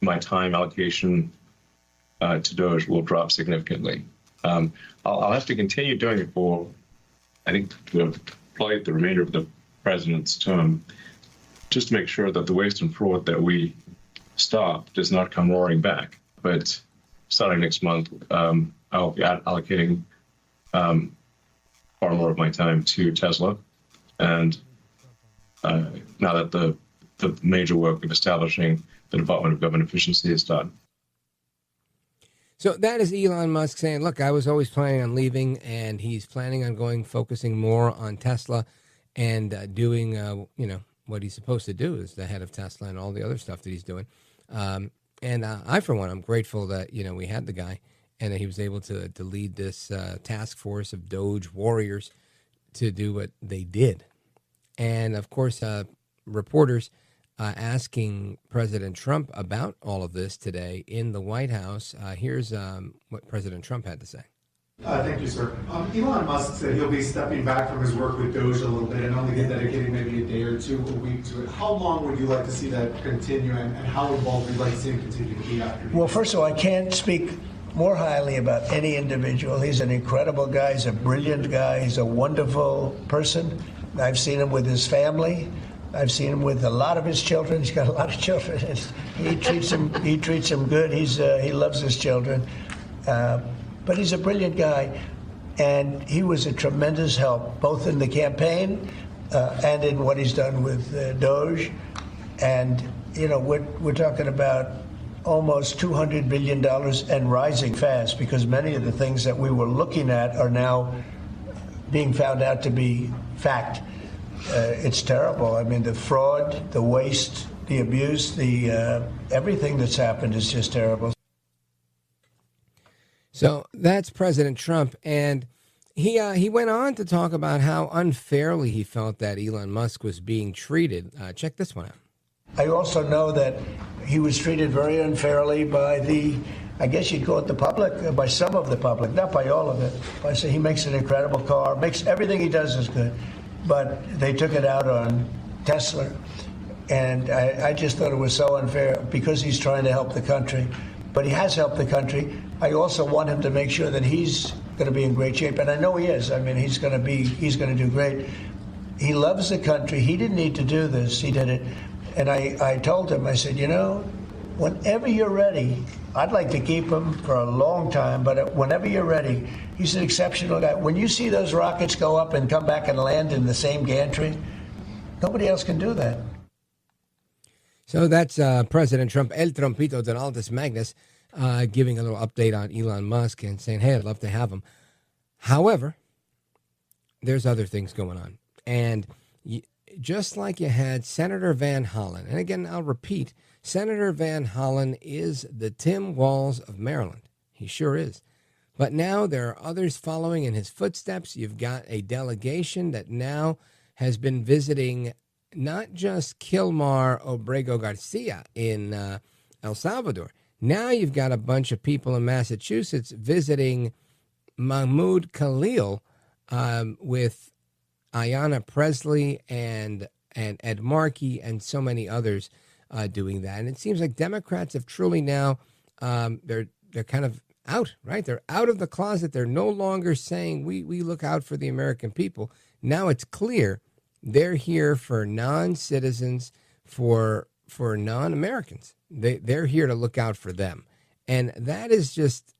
[SPEAKER 7] my time allocation to DOGE will drop significantly. I'll have to continue doing it for, I think, probably the remainder of the president's term, just to make sure that the waste and fraud that we stop does not come roaring back. But starting next month, I'll be allocating far more of my time to Tesla. And now that the major work of establishing the Department of Government Efficiency is done.
[SPEAKER 2] So that is Elon Musk saying, look, I was always planning on leaving, and he's planning on focusing more on Tesla and doing, what he's supposed to do as the head of Tesla and all the other stuff that he's doing. And I, for one, I'm grateful that, we had the guy and that he was able to lead this task force of DOGE warriors to do what they did. And, of course, reporters asking President Trump about all of this today in the White House. Here's what President Trump had to say.
[SPEAKER 8] Thank you, sir. Elon Musk said he'll be stepping back from his work with DOGE a little bit and only dedicating maybe a day or two a week to it. How long would you like to see that continue, and how involved would you like to see him continue to be after?
[SPEAKER 23] Well, first of all, I can't speak more highly about any individual. He's an incredible guy. He's a brilliant guy. He's a wonderful person. I've seen him with his family. I've seen him with a lot of his children. He's got a lot of children. He treats them good. He loves his children. But he's a brilliant guy, and he was a tremendous help, both in the campaign and in what he's done with DOGE. And, we're talking about almost $200 billion and rising fast, because many of the things that we were looking at are now being found out to be fact. It's terrible. I mean, the fraud, the waste, the abuse, everything that's happened is just terrible.
[SPEAKER 2] So that's President Trump, and he went on to talk about how unfairly he felt that Elon Musk was being treated. Check this one out.
[SPEAKER 23] I also know that he was treated very unfairly by I guess you'd call it the public, by some of the public, not by all of it. I say he makes an incredible car, everything he does is good, but they took it out on Tesla, and I just thought it was so unfair because he's trying to help the country. But he has helped the country. I also want him to make sure that he's going to be in great shape, and I know he is. I mean, he's going to do great. He loves the country. He didn't need to do this. He did it. And I told him, I said, whenever you're ready, I'd like to keep him for a long time, but whenever you're ready, he's an exceptional guy. When you see those rockets go up and come back and land in the same gantry, nobody else can do that.
[SPEAKER 2] So that's President Trump, El Trompito Donaldus Magnus, giving a little update on Elon Musk and saying, hey, I'd love to have him. However, there's other things going on. And just like you had Senator Van Hollen, and again, I'll repeat, Senator Van Hollen is the Tim Walz of Maryland. He sure is. But now there are others following in his footsteps. You've got a delegation that now has been visiting not just Kilmar Obrego Garcia in El Salvador. Now you've got a bunch of people in Massachusetts visiting Mahmoud Khalil with Ayanna Pressley and and Ed Markey and so many others doing that. And it seems like Democrats have truly now, they're kind of out, right? They're out of the closet. They're no longer saying we look out for the American people. Now it's clear they're here for non-citizens, for non-Americans. They're here to look out for them. And that is just,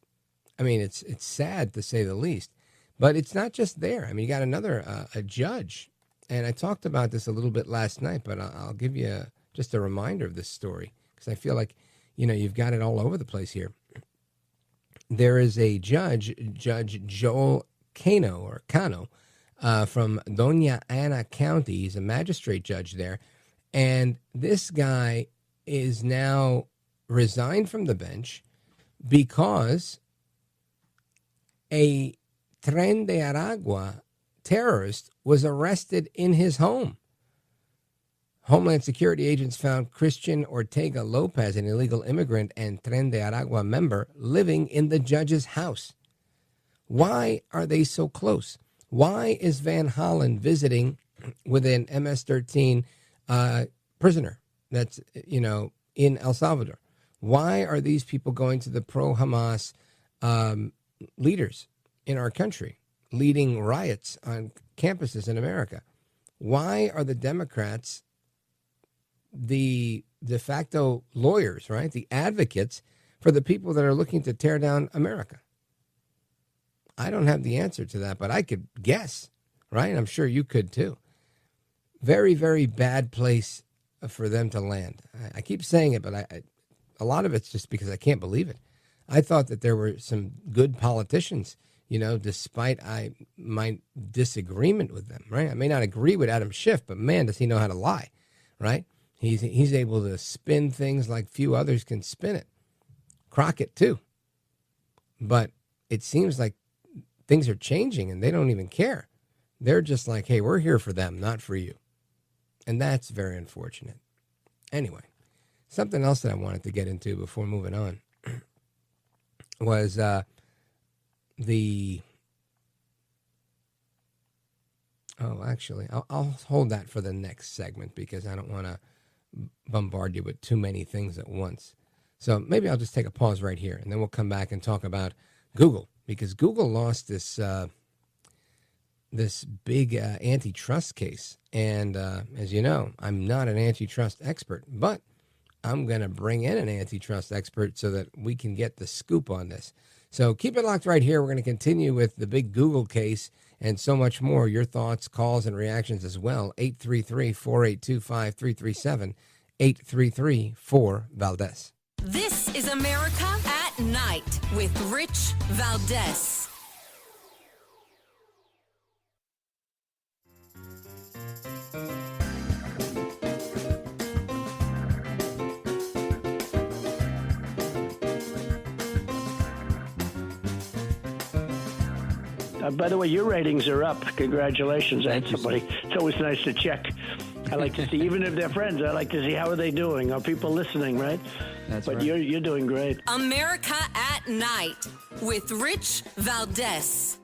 [SPEAKER 2] I mean, it's sad to say the least, but it's not just there. I mean, you got another a judge, and I talked about this a little bit last night, but I'll give you just a reminder of this story because I feel like, you've got it all over the place here. There is a judge, Judge Joel Cano, from Doña Ana County. He's a magistrate judge there. And this guy is now resigned from the bench because a Tren de Aragua terrorist was arrested in his home. Homeland Security agents found Christian Ortega Lopez, an illegal immigrant and Tren de Aragua member, living in the judge's house. Why are they so close? Why is Van Hollen visiting with an MS-13 prisoner that's, in El Salvador? Why are these people going to the pro-Hamas leaders in our country, leading riots on campuses in America? Why are the Democrats the de facto lawyers, right? The advocates for the people that are looking to tear down America? I don't have the answer to that, but I could guess, right? I'm sure you could too. Very, very bad place for them to land. I keep saying it, but a lot of it's just because I can't believe it. I thought that there were some good politicians, despite my disagreement with them, right? I may not agree with Adam Schiff, but man, does he know how to lie, right? He's able to spin things like few others can spin it. Crockett too. But it seems like things are changing and they don't even care. They're just like, hey, we're here for them, not for you. And that's very unfortunate. Anyway, something else that I wanted to get into before moving on was I'll hold that for the next segment because I don't want to bombard you with too many things at once. So maybe I'll just take a pause right here and then we'll come back and talk about Google, because Google lost this big antitrust case. And as you know, I'm not an antitrust expert, but I'm going to bring in an antitrust expert so that we can get the scoop on this. So keep it locked right here. We're going to continue with the big Google case and so much more. Your thoughts, calls, and reactions as well. 833-482-5337, 833-4-VALDEZ.
[SPEAKER 1] This is America at Night with Rich Valdez.
[SPEAKER 5] By the way, your ratings are up. Congratulations. I had somebody. It's always nice to check. I like to see, even if they're friends, I like to see how are they doing. Are people listening, right?
[SPEAKER 2] That's
[SPEAKER 5] but
[SPEAKER 2] right.
[SPEAKER 5] You're doing great.
[SPEAKER 1] America at Night with Rich Valdez.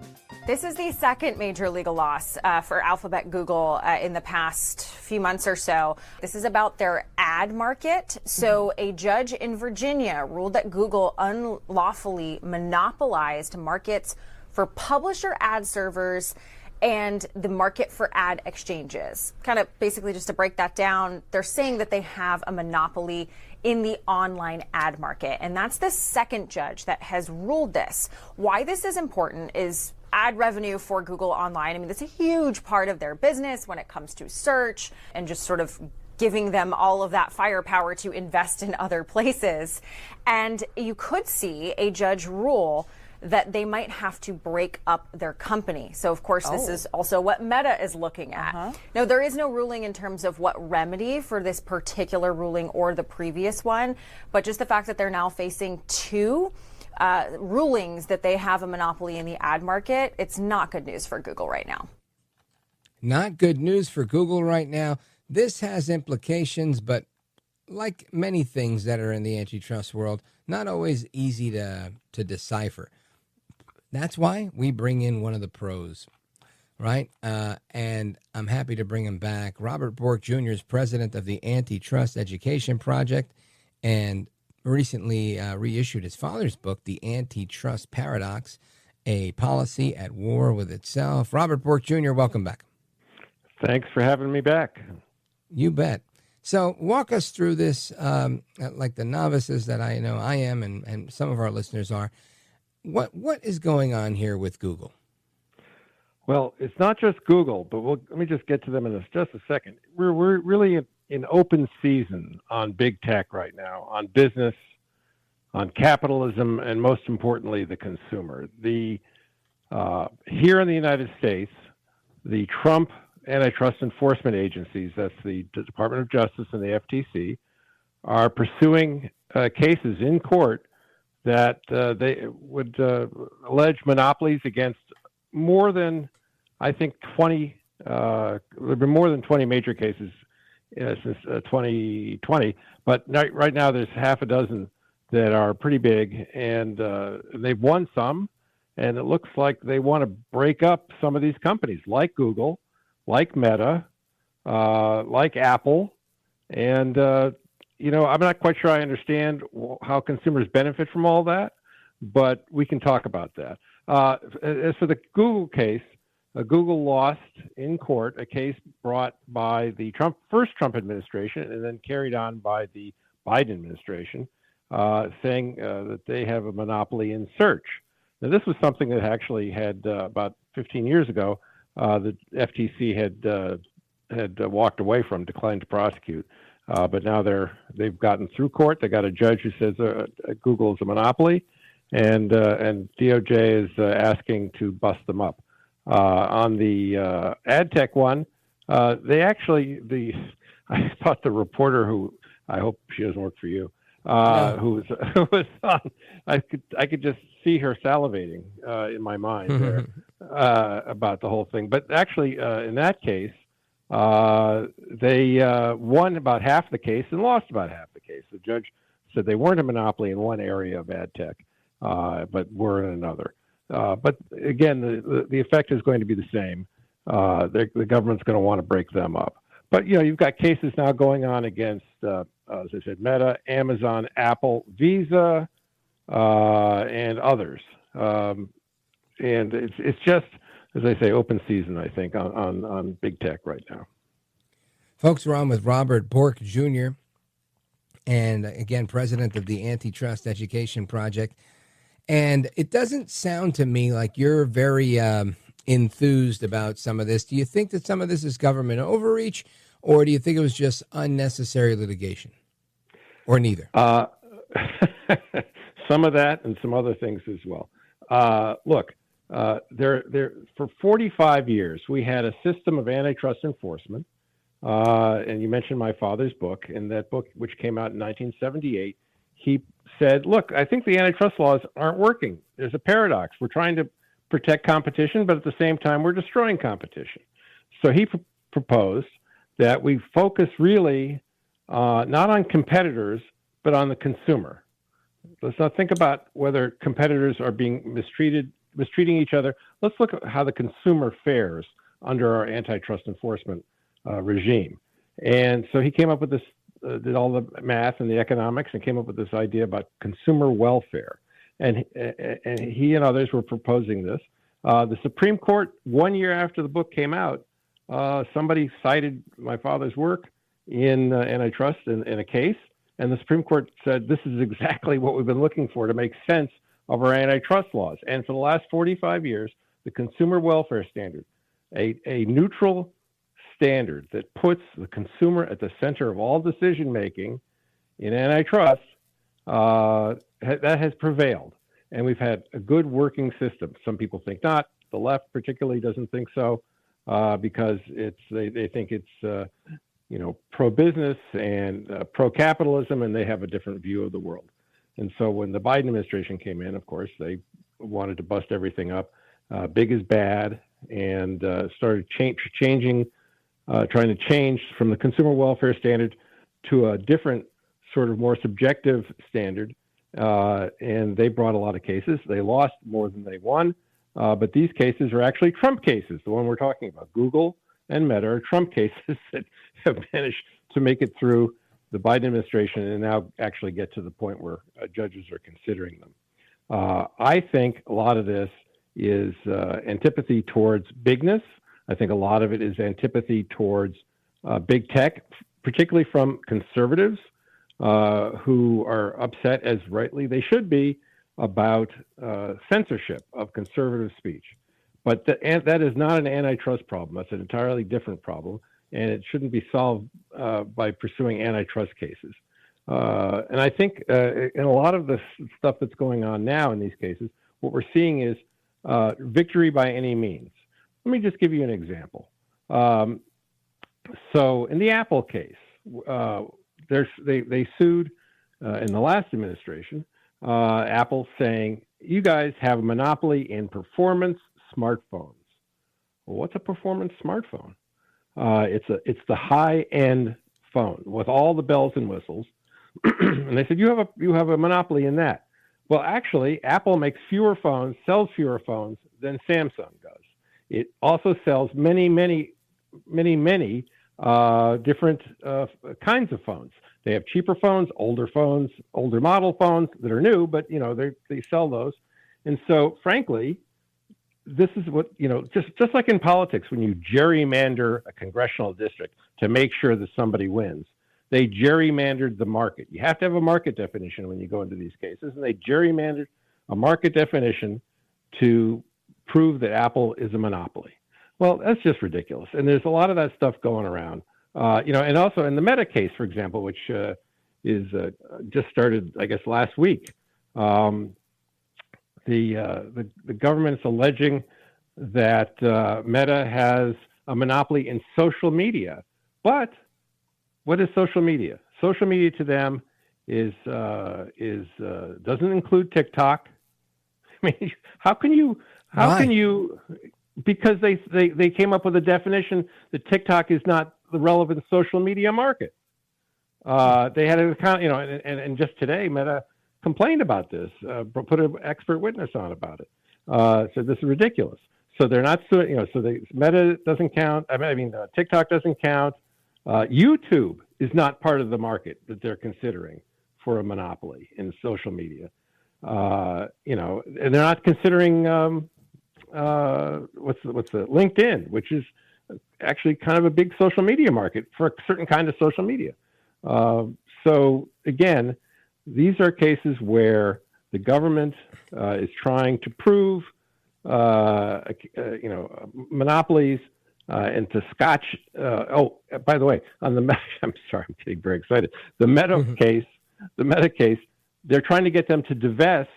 [SPEAKER 6] This is the second major legal loss for Alphabet Google in the past few months or so. This is about their ad market. So a judge in Virginia ruled that Google unlawfully monopolized markets for publisher ad servers and the market for ad exchanges. Kind of basically just to break that down, they're saying that they have a monopoly in the online ad market. And that's the second judge that has ruled this. Why this is important is ad revenue for Google online. I mean, it's a huge part of their business when it comes to search and just sort of giving them all of that firepower to invest in other places. And you could see a judge rule that they might have to break up their company. So, of course, this is also what Meta is looking at. Now, there is no ruling in terms of what remedy for this particular ruling or the previous one, but just the fact that they're now facing two rulings that they have a monopoly in the ad market, it's not good news for Google right now.
[SPEAKER 2] Not good news for Google right now. This has implications, but like many things that are in the antitrust world, not always easy to decipher. That's why we bring in one of the pros. right? And I'm happy to bring him back. Robert Bork Jr. is president of the Antitrust Education Project and recently reissued his father's book, The Antitrust Paradox, A Policy at War with Itself. Robert Bork Jr., welcome back.
[SPEAKER 10] Thanks for having me back.
[SPEAKER 2] You bet. So walk us through this, like the novices that I know I am and some of our listeners are. What is going on here with Google?
[SPEAKER 10] Well, it's not just Google, but let me just get to them in just a second. We're really in open season on big tech right now, on business, on capitalism, and most importantly, the consumer. Here in the United States, the Trump antitrust enforcement agencies, that's the Department of Justice and the FTC, are pursuing cases in court that they would allege monopolies against more than, I think, 20. There have been more than 20 major cases since 2020, but right now there's half a dozen that are pretty big, and they've won some, and it looks like they want to break up some of these companies, like Google, like Meta, like Apple, and I'm not quite sure I understand how consumers benefit from all that, but we can talk about that. As for the Google case, Google lost in court a case brought by the first Trump administration and then carried on by the Biden administration, saying that they have a monopoly in search. Now, this was something that actually had about 15 years ago, the FTC had walked away from, declined to prosecute. But now they've gotten through court. They got a judge who says Google is a monopoly, and DOJ is asking to bust them up. On the ad tech one, I thought the reporter who, I hope she doesn't work for you, who was on, I could just see her salivating in my mind there about the whole thing. But actually, in that case, they won about half the case and lost about half the case. The judge said they weren't a monopoly in one area of ad tech, but were in another. But again, the effect is going to be the same. The government's going to want to break them up. But you've got cases now going on against, as I said, Meta, Amazon, Apple, Visa, and others. And it's just, as I say, open season, I think, on big tech right now.
[SPEAKER 2] Folks, we're on with Robert Bork Jr., and again, president of the Antitrust Education Project. And it doesn't sound to me like you're very enthused about some of this. Do you think that some of this is government overreach, or do you think it was just unnecessary litigation, or neither?
[SPEAKER 10] Some of that and some other things as well. Look, for 45 years, we had a system of antitrust enforcement. And you mentioned my father's book. In that book, which came out in 1978, he said, look, I think the antitrust laws aren't working. There's a paradox. We're trying to protect competition, but at the same time, we're destroying competition. So he proposed that we focus really not on competitors, but on the consumer. Let's not think about whether competitors are being mistreating each other. Let's look at how the consumer fares under our antitrust enforcement regime. And so he came up with this, did all the math and the economics, and came up with this idea about consumer welfare. And he and others were proposing this. The Supreme Court, 1 year after the book came out, somebody cited my father's work in antitrust in a case, and the Supreme Court said, this is exactly what we've been looking for to make sense of our antitrust laws. And for the last 45 years, the consumer welfare standard, a neutral standard that puts the consumer at the center of all decision-making in antitrust, that has prevailed. And we've had a good working system. Some people think not. The left particularly doesn't think so because they think it's pro-business and pro-capitalism, and they have a different view of the world. And so when the Biden administration came in, of course, they wanted to bust everything up. Big is bad, and started changing, trying to change from the consumer welfare standard to a different sort of more subjective standard. And they brought a lot of cases. They lost more than they won. But these cases are actually Trump cases, the one we're talking about. Google and Meta are Trump cases that have managed to make it through the Biden administration and now actually get to the point where judges are considering them. I think a lot of this is antipathy towards bigness. I think a lot of it is antipathy towards big tech, particularly from conservatives who are upset, as rightly they should be, about censorship of conservative speech. But that is not an antitrust problem. That's an entirely different problem, and it shouldn't be solved by pursuing antitrust cases. And I think in a lot of the stuff that's going on now in these cases, what we're seeing is victory by any means. Let me just give you an example. So in the Apple case, they sued in the last administration, Apple saying, you guys have a monopoly in performance smartphones. Well, what's a performance smartphone? It's the high-end phone with all the bells and whistles. And they said, you have a monopoly in that. Well, actually, Apple makes fewer phones, sells fewer phones than Samsung does. It also sells many different kinds of phones. They have cheaper phones, older model phones that are new, but they sell those. And so, frankly, this is what just like in politics, when you gerrymander a congressional district to make sure that somebody wins, they gerrymandered the market. You have to have a market definition when you go into these cases, and they gerrymandered a market definition to prove that Apple is a monopoly. Well, that's just ridiculous. And there's a lot of that stuff going around. And also in the Meta case, for example, which is just started, I guess, last week, the government's alleging that Meta has a monopoly in social media. But what is social media? Social media to them is doesn't include TikTok. I mean, how can you? Because they came up with a definition that TikTok is not the relevant social media market. They had an account, and just today, Meta complained about this, put an expert witness on about it. So this is ridiculous. So they're not suing, Meta doesn't count. TikTok doesn't count. YouTube is not part of the market that they're considering for a monopoly in social media. And they're not considering what's the LinkedIn, which is actually kind of a big social media market for a certain kind of social media. So again, these are cases where the government is trying to prove, monopolies and to scotch. By the way, on the I'm sorry, I'm getting very excited. The Meta case, they're trying to get them to divest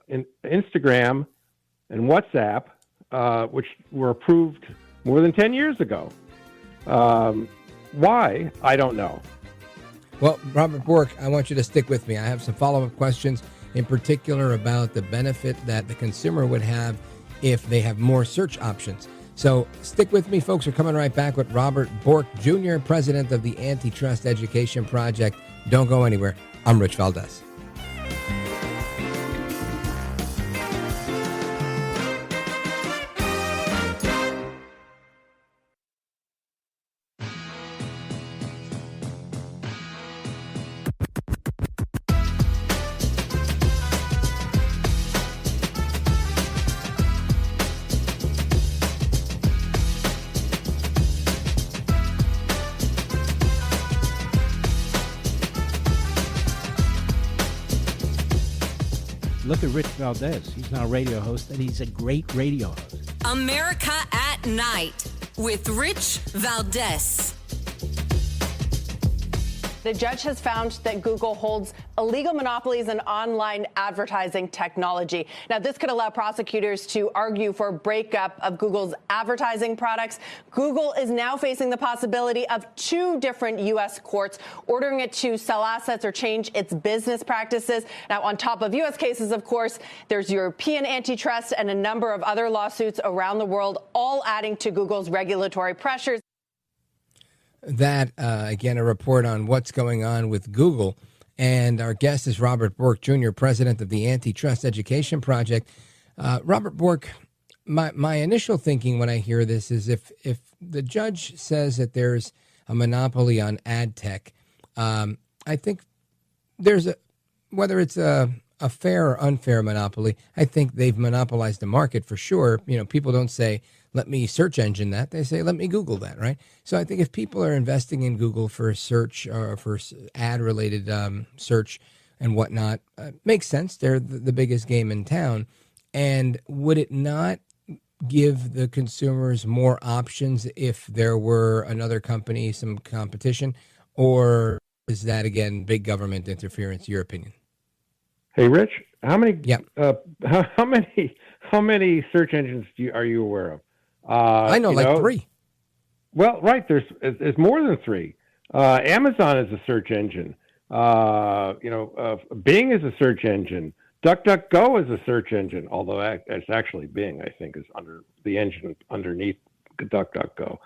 [SPEAKER 10] in Instagram and WhatsApp, which were approved more than 10 years ago. Why? I don't know.
[SPEAKER 2] Well, Robert Bork, I want you to stick with me. I have some follow-up questions, in particular about the benefit that the consumer would have if they have more search options. So stick with me, folks. We're coming right back with Robert Bork, Jr., president of the Antitrust Education Project. Don't go anywhere. I'm Rich Valdez.
[SPEAKER 11] Look at Rich Valdez. He's now a radio host, and he's a great radio host.
[SPEAKER 1] America at Night with Rich Valdez.
[SPEAKER 12] The judge has found that Google holds illegal monopolies in online advertising technology. Now, this could allow prosecutors to argue for breakup of Google's advertising products. Google is now facing the possibility of 2 different U.S. courts ordering it to sell assets or change its business practices. Now, on top of U.S. cases, of course, there's European antitrust and a number of other lawsuits around the world, all adding to Google's regulatory pressures.
[SPEAKER 2] That, again, a report on what's going on with Google. And our guest is Robert Bork, Jr., president of the Antitrust Education Project. Robert Bork, my initial thinking when I hear this is if the judge says that there's a monopoly on ad tech, I think there's whether it's a fair or unfair monopoly, I think they've monopolized the market for sure. People don't say, let me search engine that. They say, let me Google that, right? So I think if people are investing in Google for search or for ad-related search and whatnot, makes sense. They're the biggest game in town. And would it not give the consumers more options if there were another company, some competition? Or is that, again, big government interference, your opinion?
[SPEAKER 10] Hey, Rich, how many how many search engines are you aware of?
[SPEAKER 2] I know, like 3.
[SPEAKER 10] Well, right, there's more than 3. Amazon is a search engine. Bing is a search engine. DuckDuckGo is a search engine, although it's actually Bing, I think, is under the engine underneath DuckDuckGo.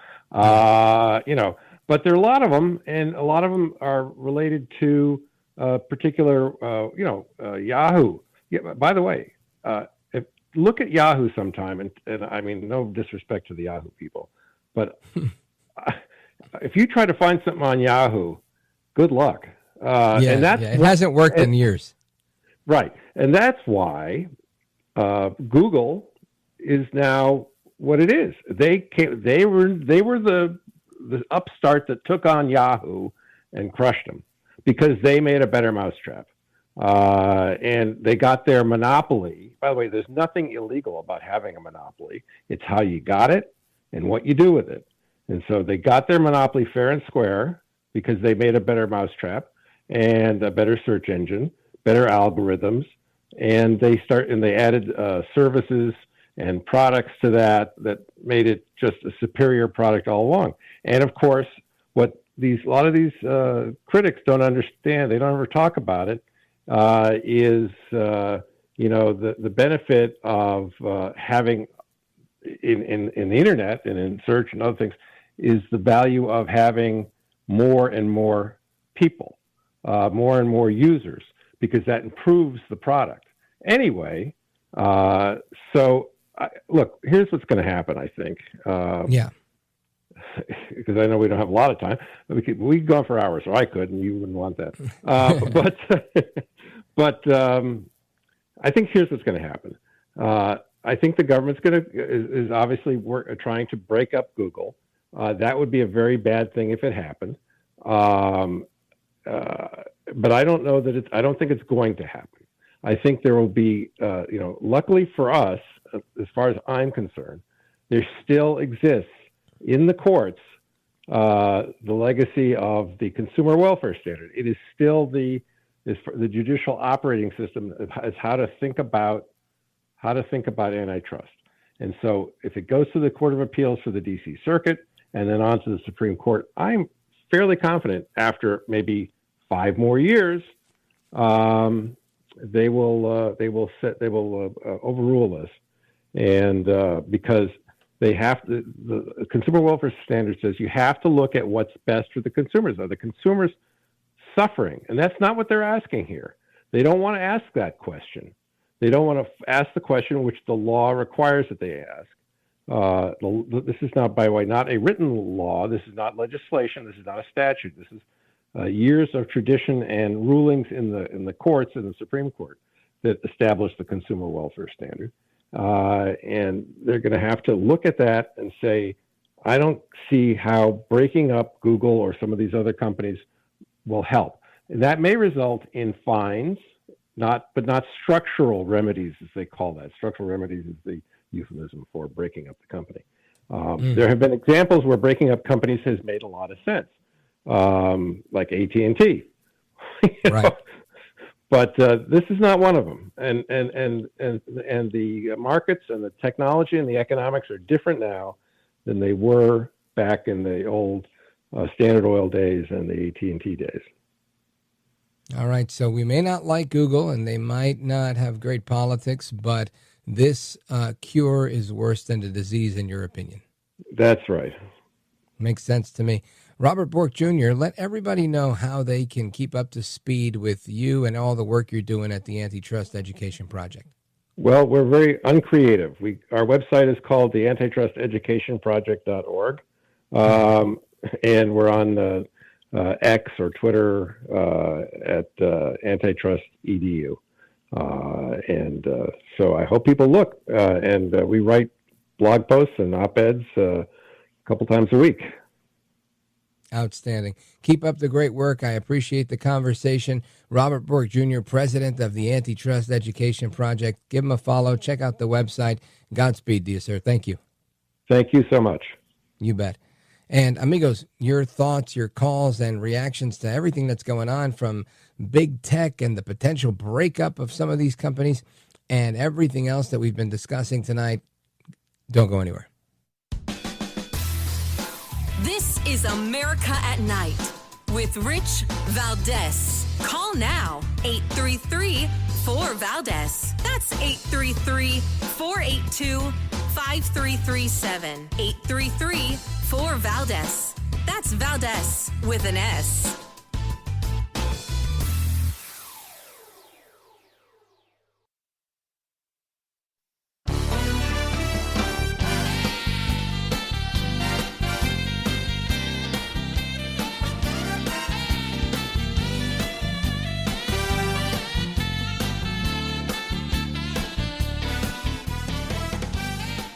[SPEAKER 10] But there are a lot of them, and a lot of them are related to particular, Yahoo. Yeah, by the way, look at Yahoo sometime, and I mean, no disrespect to the Yahoo people, but if you try to find something on Yahoo, good luck.
[SPEAKER 2] It hasn't worked in years.
[SPEAKER 10] Right, and that's why Google is now what it is. They were the upstart that took on Yahoo and crushed them because they made a better mousetrap. And they got their monopoly. By the way, there's nothing illegal about having a monopoly. It's how you got it and what you do with it. And so they got their monopoly fair and square because they made a better mousetrap and a better search engine, better algorithms, and they added services and products to that made it just a superior product all along. And of course, what a lot of these critics don't understand, they don't ever talk about it, is the benefit of having in the internet and in search and other things is the value of having more and more people, more and more users, because that improves the product. Anyway, look, here's what's going to happen, I think. Because I know we don't have a lot of time. We could go on for hours, or I could, and you wouldn't want that. But I think here's what's going to happen. I think the government's is obviously trying to break up Google. That would be a very bad thing if it happened. But I don't know that I don't think it's going to happen. I think there will be, luckily for us, as far as I'm concerned, there still exists in the courts the legacy of the consumer welfare standard. It is still the judicial operating system is how to think about antitrust. And so if it goes to the Court of Appeals for the DC Circuit and then on to the Supreme Court, I'm fairly confident after maybe 5 more years, they will overrule this. And because they have to, the consumer welfare standard says you have to look at what's best for the consumers. Are the consumers suffering? And that's not what they're asking here. They don't want to ask that question. They don't want to ask the question which the law requires that they ask. This is not, by the way, not a written law. This is not legislation. This is not a statute. This is years of tradition and rulings in the courts, in the Supreme Court, that established the consumer welfare standard. And they're going to have to look at that and say, I don't see how breaking up Google or some of these other companies will help. And that may result in fines, but not structural remedies, as they call that. Structural remedies is the euphemism for breaking up the company. There have been examples where breaking up companies has made a lot of sense, like AT&T. Right. But this is not one of them. And the markets and the technology and the economics are different now than they were back in the old Standard Oil days and the AT&T days.
[SPEAKER 2] All right. So we may not like Google and they might not have great politics, but this cure is worse than the disease, in your opinion.
[SPEAKER 10] That's right.
[SPEAKER 2] Makes sense to me. Robert Bork Jr., let everybody know how they can keep up to speed with you and all the work you're doing at the Antitrust Education Project.
[SPEAKER 10] Well, we're very uncreative. Our website is called the Antitrust Education Project.org, and we're on X or Twitter at Antitrust EDU. So I hope people look, and we write blog posts and op-eds a couple times a week.
[SPEAKER 2] Outstanding. Keep up the great work. I appreciate the conversation. Robert Bork Jr., president of the Antitrust Education Project. Give him a follow. Check out the website. Godspeed to you, sir. Thank you.
[SPEAKER 10] Thank you so much.
[SPEAKER 2] You bet. And amigos, your thoughts, your calls, and reactions to everything that's going on from big tech and the potential breakup of some of these companies and everything else that we've been discussing tonight, don't go anywhere.
[SPEAKER 1] This is America at Night with Rich Valdez. Call now, 833-4VALDEZ. That's 833-482-5337. 833-4VALDEZ. That's Valdez with an S.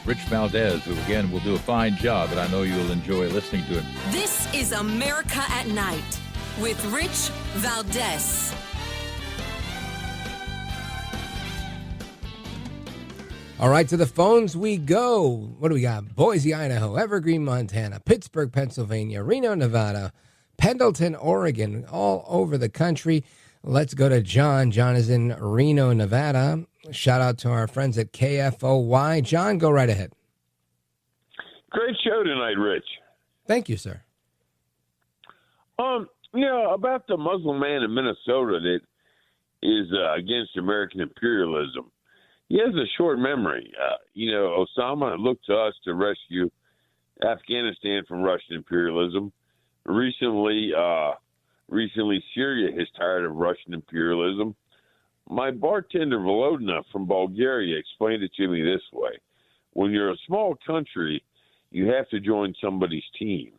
[SPEAKER 13] Rich Valdez, who again will do a fine job, and I know you'll enjoy listening to him.
[SPEAKER 1] This is America at Night with Rich Valdez.
[SPEAKER 2] All right, to the phones we go. What do we got? Boise, Idaho, Evergreen, Montana, Pittsburgh, Pennsylvania, Reno, Nevada, Pendleton, Oregon, all over the country. Let's go to John. John is in Reno, Nevada. Shout out to our friends at KFOY. John, go right ahead.
[SPEAKER 14] Great show tonight, Rich.
[SPEAKER 2] Thank you, sir.
[SPEAKER 14] About the Muslim man in Minnesota that is against American imperialism. He has a short memory. Osama looked to us to rescue Afghanistan from Russian imperialism. Recently, Syria is tired of Russian imperialism. My bartender, Malone, from Bulgaria, explained it to me this way. When you're a small country, you have to join somebody's team.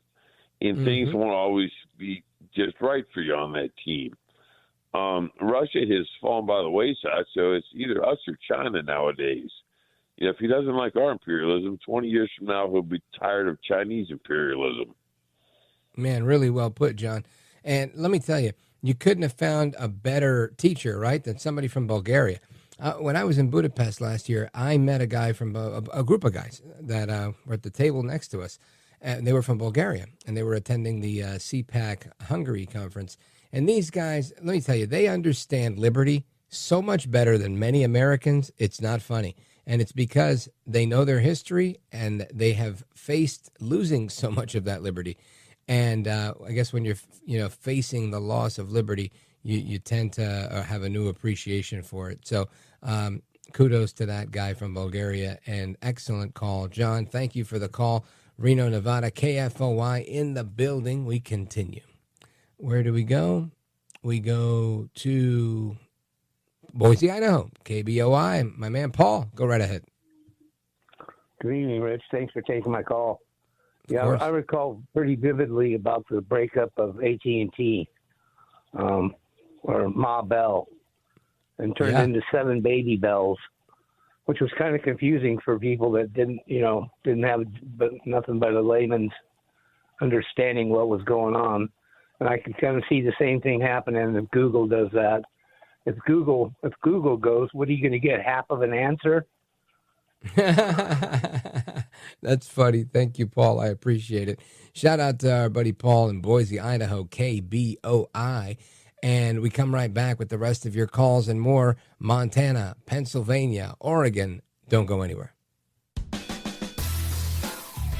[SPEAKER 14] And things won't always be just right for you on that team. Russia has fallen by the wayside, so it's either us or China nowadays. If he doesn't like our imperialism, 20 years from now, he'll be tired of Chinese imperialism.
[SPEAKER 2] Man, really well put, John. And let me tell you, you couldn't have found a better teacher, right, than somebody from Bulgaria. When I was in Budapest last year, I met a guy from a group of guys that were at the table next to us. And they were from Bulgaria, and they were attending the CPAC Hungary conference. And these guys, let me tell you, they understand liberty so much better than many Americans. It's not funny. And it's because they know their history, and they have faced losing so much of that liberty. And I guess when you're facing the loss of liberty, you tend to have a new appreciation for it. So kudos to that guy from Bulgaria, and excellent call. John, thank you for the call. Reno, Nevada, KFOY in the building. We continue. Where do we go? We go to Boise, Idaho, KBOI. My man Paul, go right ahead.
[SPEAKER 15] Good evening, Rich. Thanks for taking my call. Yeah, I recall pretty vividly about the breakup of AT&T, or Ma Bell, and turned into 7 Baby Bells, which was kind of confusing for people that didn't have nothing but a layman's understanding what was going on. And I could kind of see the same thing happening if Google does that. If Google goes, what are you going to get? Half of an answer?
[SPEAKER 2] That's funny. Thank you, Paul. I appreciate it. Shout out to our buddy Paul in Boise, Idaho, KBOI. And we come right back with the rest of your calls and more. Montana, Pennsylvania, Oregon. Don't go anywhere.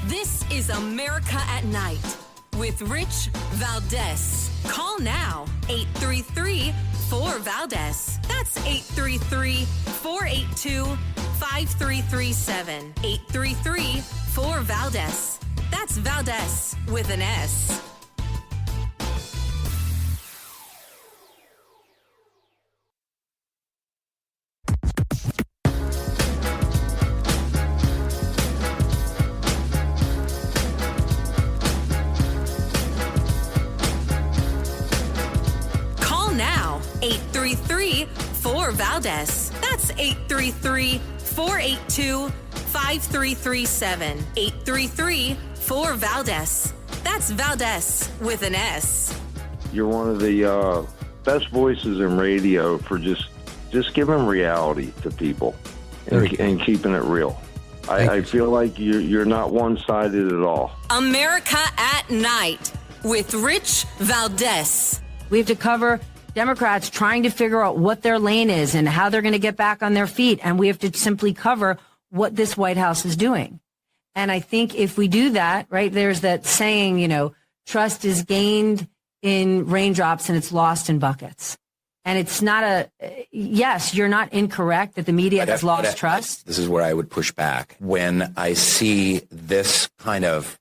[SPEAKER 1] This is America at Night with Rich Valdez. Call now, 833-4VALDEZ. That's 833-482-5337. 833-4VALDEZ. That's Valdez with an S. now. 833-4-VALDEZ. That's 833-482-5337. 833-4-VALDEZ. That's Valdez with an S.
[SPEAKER 9] You're one of the best voices in radio for just giving reality to people and keeping it real. I feel like you're not one-sided at all.
[SPEAKER 1] America at Night with Rich Valdez.
[SPEAKER 16] We have to cover Democrats trying to figure out what their lane is and how they're going to get back on their feet. And we have to simply cover what this White House is doing. And I think if we do that, right, there's that saying, trust is gained in raindrops and it's lost in buckets. And it's not yes, you're not incorrect that the media has lost trust.
[SPEAKER 17] This is where I would push back. When I see this kind of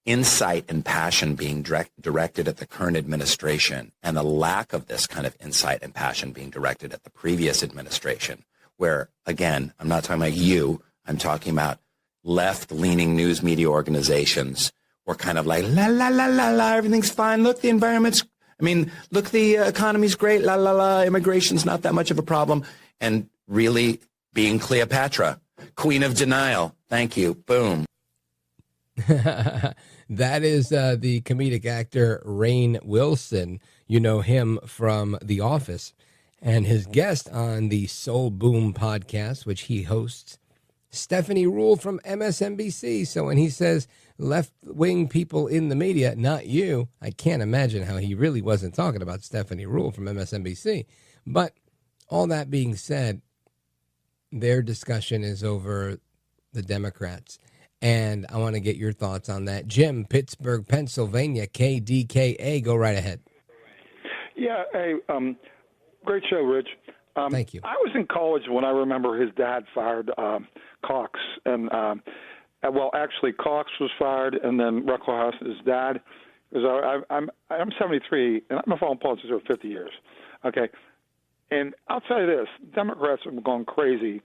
[SPEAKER 17] insight and passion being directed at the current administration and the lack of this kind of insight and passion being directed at the previous administration, where, again, I'm not talking about you, I'm talking about left-leaning news media organizations were kind of like, la, la, la, la, la, everything's fine. Look, the economy's great, la, la, la, immigration's not that much of a problem. And really being Cleopatra, queen of denial. Thank you. Boom.
[SPEAKER 2] That is the comedic actor Rainn Wilson. You know him from The Office. And his guest on the Soul Boom podcast, which he hosts, Stephanie Ruhle from MSNBC. So when he says left-wing people in the media, not you, I can't imagine how he really wasn't talking about Stephanie Ruhle from MSNBC. But all that being said, their discussion is over the Democrats. And I want to get your thoughts on that. Jim, Pittsburgh, Pennsylvania, KDKA. Go right ahead.
[SPEAKER 24] Yeah, hey, great show, Rich.
[SPEAKER 2] Thank you.
[SPEAKER 24] I was in college when I remember his dad fired Cox. And, actually, Cox was fired, and then Ruckelshaus, his dad. Because I'm 73, and I'm a following politics for 50 years. Okay? And I'll tell you this. Democrats have gone crazy.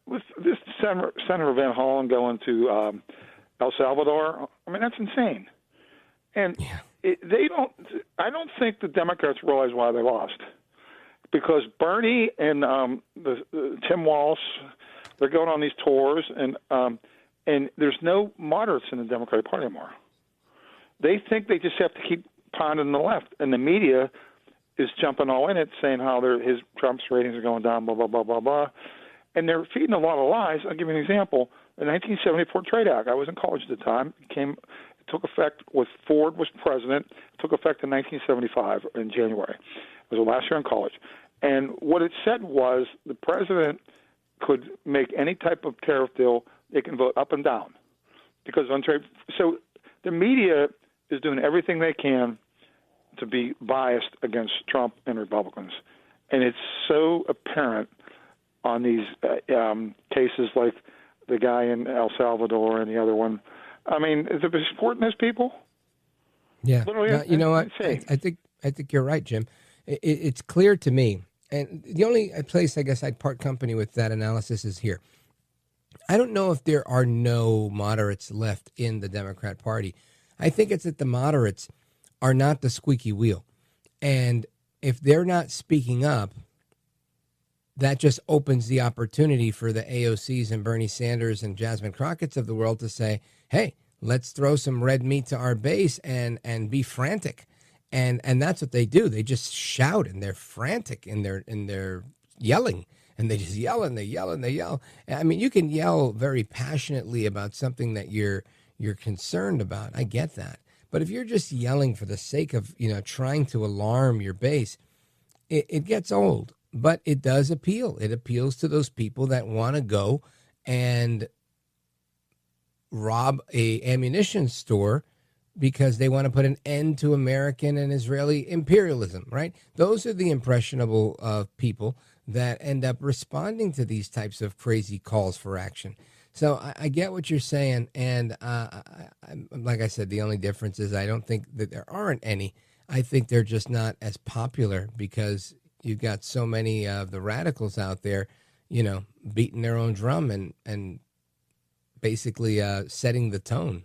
[SPEAKER 24] With this Senator Van Hollen going to El Salvador, I mean, that's insane. And I don't think the Democrats realize why they lost. Because Bernie and the Tim Walz, they're going on these tours, and there's no moderates in the Democratic Party anymore. They think they just have to keep pounding the left, and the media is jumping all in it, saying how Trump's ratings are going down, blah, blah, blah, blah, blah. And they're feeding a lot of lies. I'll give you an example. The 1974 Trade Act, I was in college at the time, it took effect with Ford was president. It took effect in 1975 in January. It was the last year in college. And what it said was the president could make any type of tariff deal. They can vote up and down because on trade. So the media is doing everything they can to be biased against Trump and Republicans. And it's so apparent on these cases like the guy in El Salvador and the other one. I mean, is it supporting those people?
[SPEAKER 2] Yeah. You know what? I think you're right, Jim. It's clear to me, and the only place I guess I'd part company with that analysis is here. I don't know if there are no moderates left in the Democrat Party. I think it's that the moderates are not the squeaky wheel. And if they're not speaking up, that just opens the opportunity for the AOCs and Bernie Sanders and Jasmine Crockett's of the world to say, hey, let's throw some red meat to our base and be frantic. And that's what they do. They just shout and they're frantic and they're yelling. And they just yell and they yell and they yell. I mean, you can yell very passionately about something that you're concerned about. I get that. But if you're just yelling for the sake of, trying to alarm your base, it gets old. But it does appeal. It appeals to those people that want to go and rob a ammunition store because they want to put an end to American and Israeli imperialism, right? Those are the impressionable people that end up responding to these types of crazy calls for action. So I get what you're saying. And like I said, the only difference is I don't think that there aren't any. I think they're just not as popular because you've got so many of the radicals out there, beating their own drum and basically setting the tone,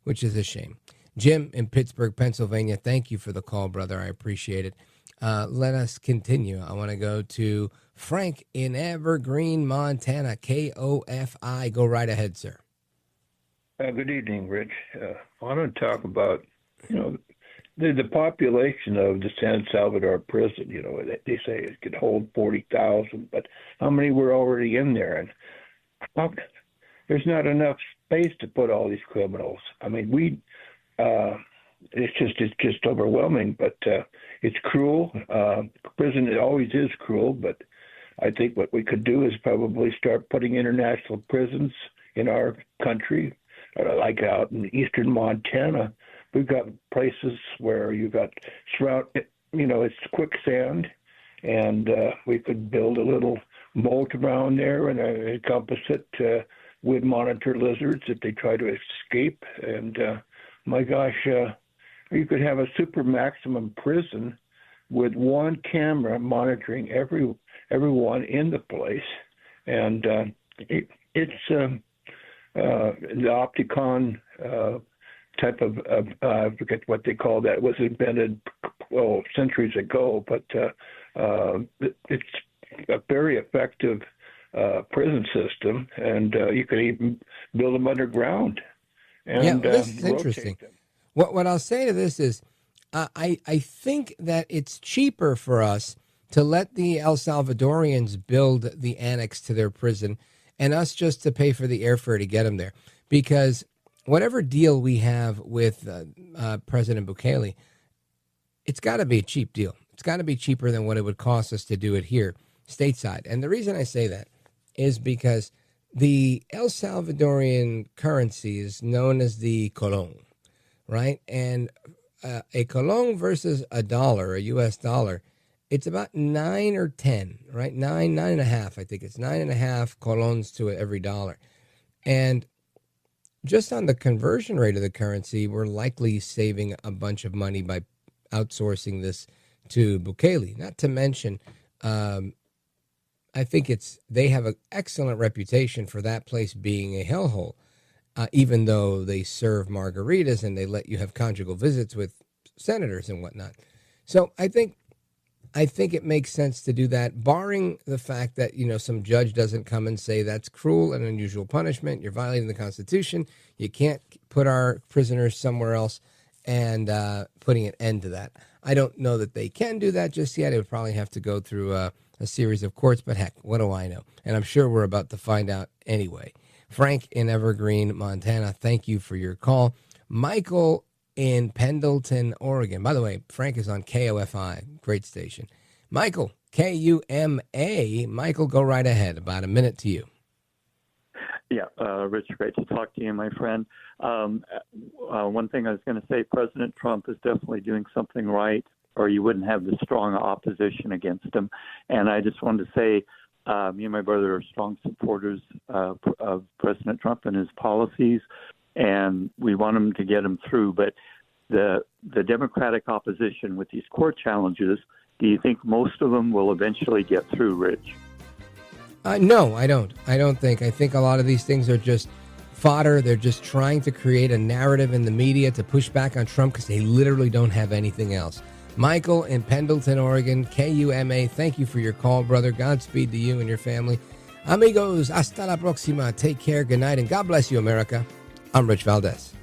[SPEAKER 2] which is a shame. Jim in Pittsburgh, Pennsylvania, thank you for the call, brother. I appreciate it. let us continue. I want to go to Frank in Evergreen, Montana, KOFI. Go right ahead, sir.
[SPEAKER 18] Good evening, Rich. I want to talk about, the population of the San Salvador prison. They say it could hold 40,000, but how many were already in there? And there's not enough space to put all these criminals. I mean, it's just overwhelming, but it's cruel. Prison, it always is cruel, but I think what we could do is probably start putting international prisons in our country, like out in eastern Montana. We've got places where you've got it's quicksand, and we could build a little moat around there and encompass it with monitor lizards if they try to escape. And my gosh, you could have a super maximum prison with one camera monitoring everyone in the place, and it's the Opticon type of I forget what they call that. It was invented centuries ago, but it's a very effective prison system, and you could even build them underground. And,
[SPEAKER 2] this is interesting. What I'll say to this is, I think that it's cheaper for us to let the El Salvadorians build the annex to their prison and us just to pay for the airfare to get them there. Because whatever deal we have with President Bukele, it's got to be a cheap deal. It's got to be cheaper than what it would cost us to do it here stateside. And the reason I say that is because the El Salvadorian currency is known as the colon, right? And a colon versus a dollar, a U.S. dollar, it's about 9 or 10, right? 9.5. I think it's 9.5 colons to every dollar. And just on the conversion rate of the currency, we're likely saving a bunch of money by outsourcing this to Bukele. Not to mention, I think they have an excellent reputation for that place being a hellhole, even though they serve margaritas and they let you have conjugal visits with senators and whatnot. So I think it makes sense to do that, barring the fact that, some judge doesn't come and say that's cruel and unusual punishment. You're violating the Constitution. You can't put our prisoners somewhere else, and putting an end to that. I don't know that they can do that just yet. It would probably have to go through a series of courts, but heck, what do I know? And I'm sure we're about to find out anyway. Frank in Evergreen, Montana, thank you for your call. Michael in Pendleton, Oregon. By the way, Frank is on KOFI, great station. Michael, KUMA. Michael, go right ahead. About a minute to you.
[SPEAKER 19] Yeah, Rich, great to talk to you, my friend. One thing I was going to say, President Trump is definitely doing something right, or you wouldn't have the strong opposition against him. And I just wanted to say, me and my brother are strong supporters of President Trump and his policies, and we want him to get him through. But the Democratic opposition with these court challenges, do you think most of them will eventually get through, Rich?
[SPEAKER 2] No, I don't. I think a lot of these things are just fodder. They're just trying to create a narrative in the media to push back on Trump because they literally don't have anything else. Michael in Pendleton, Oregon, KUMA, thank you for your call, brother. Godspeed to you and your family. Amigos, hasta la próxima. Take care, good night, and God bless you, America. I'm Rich Valdez.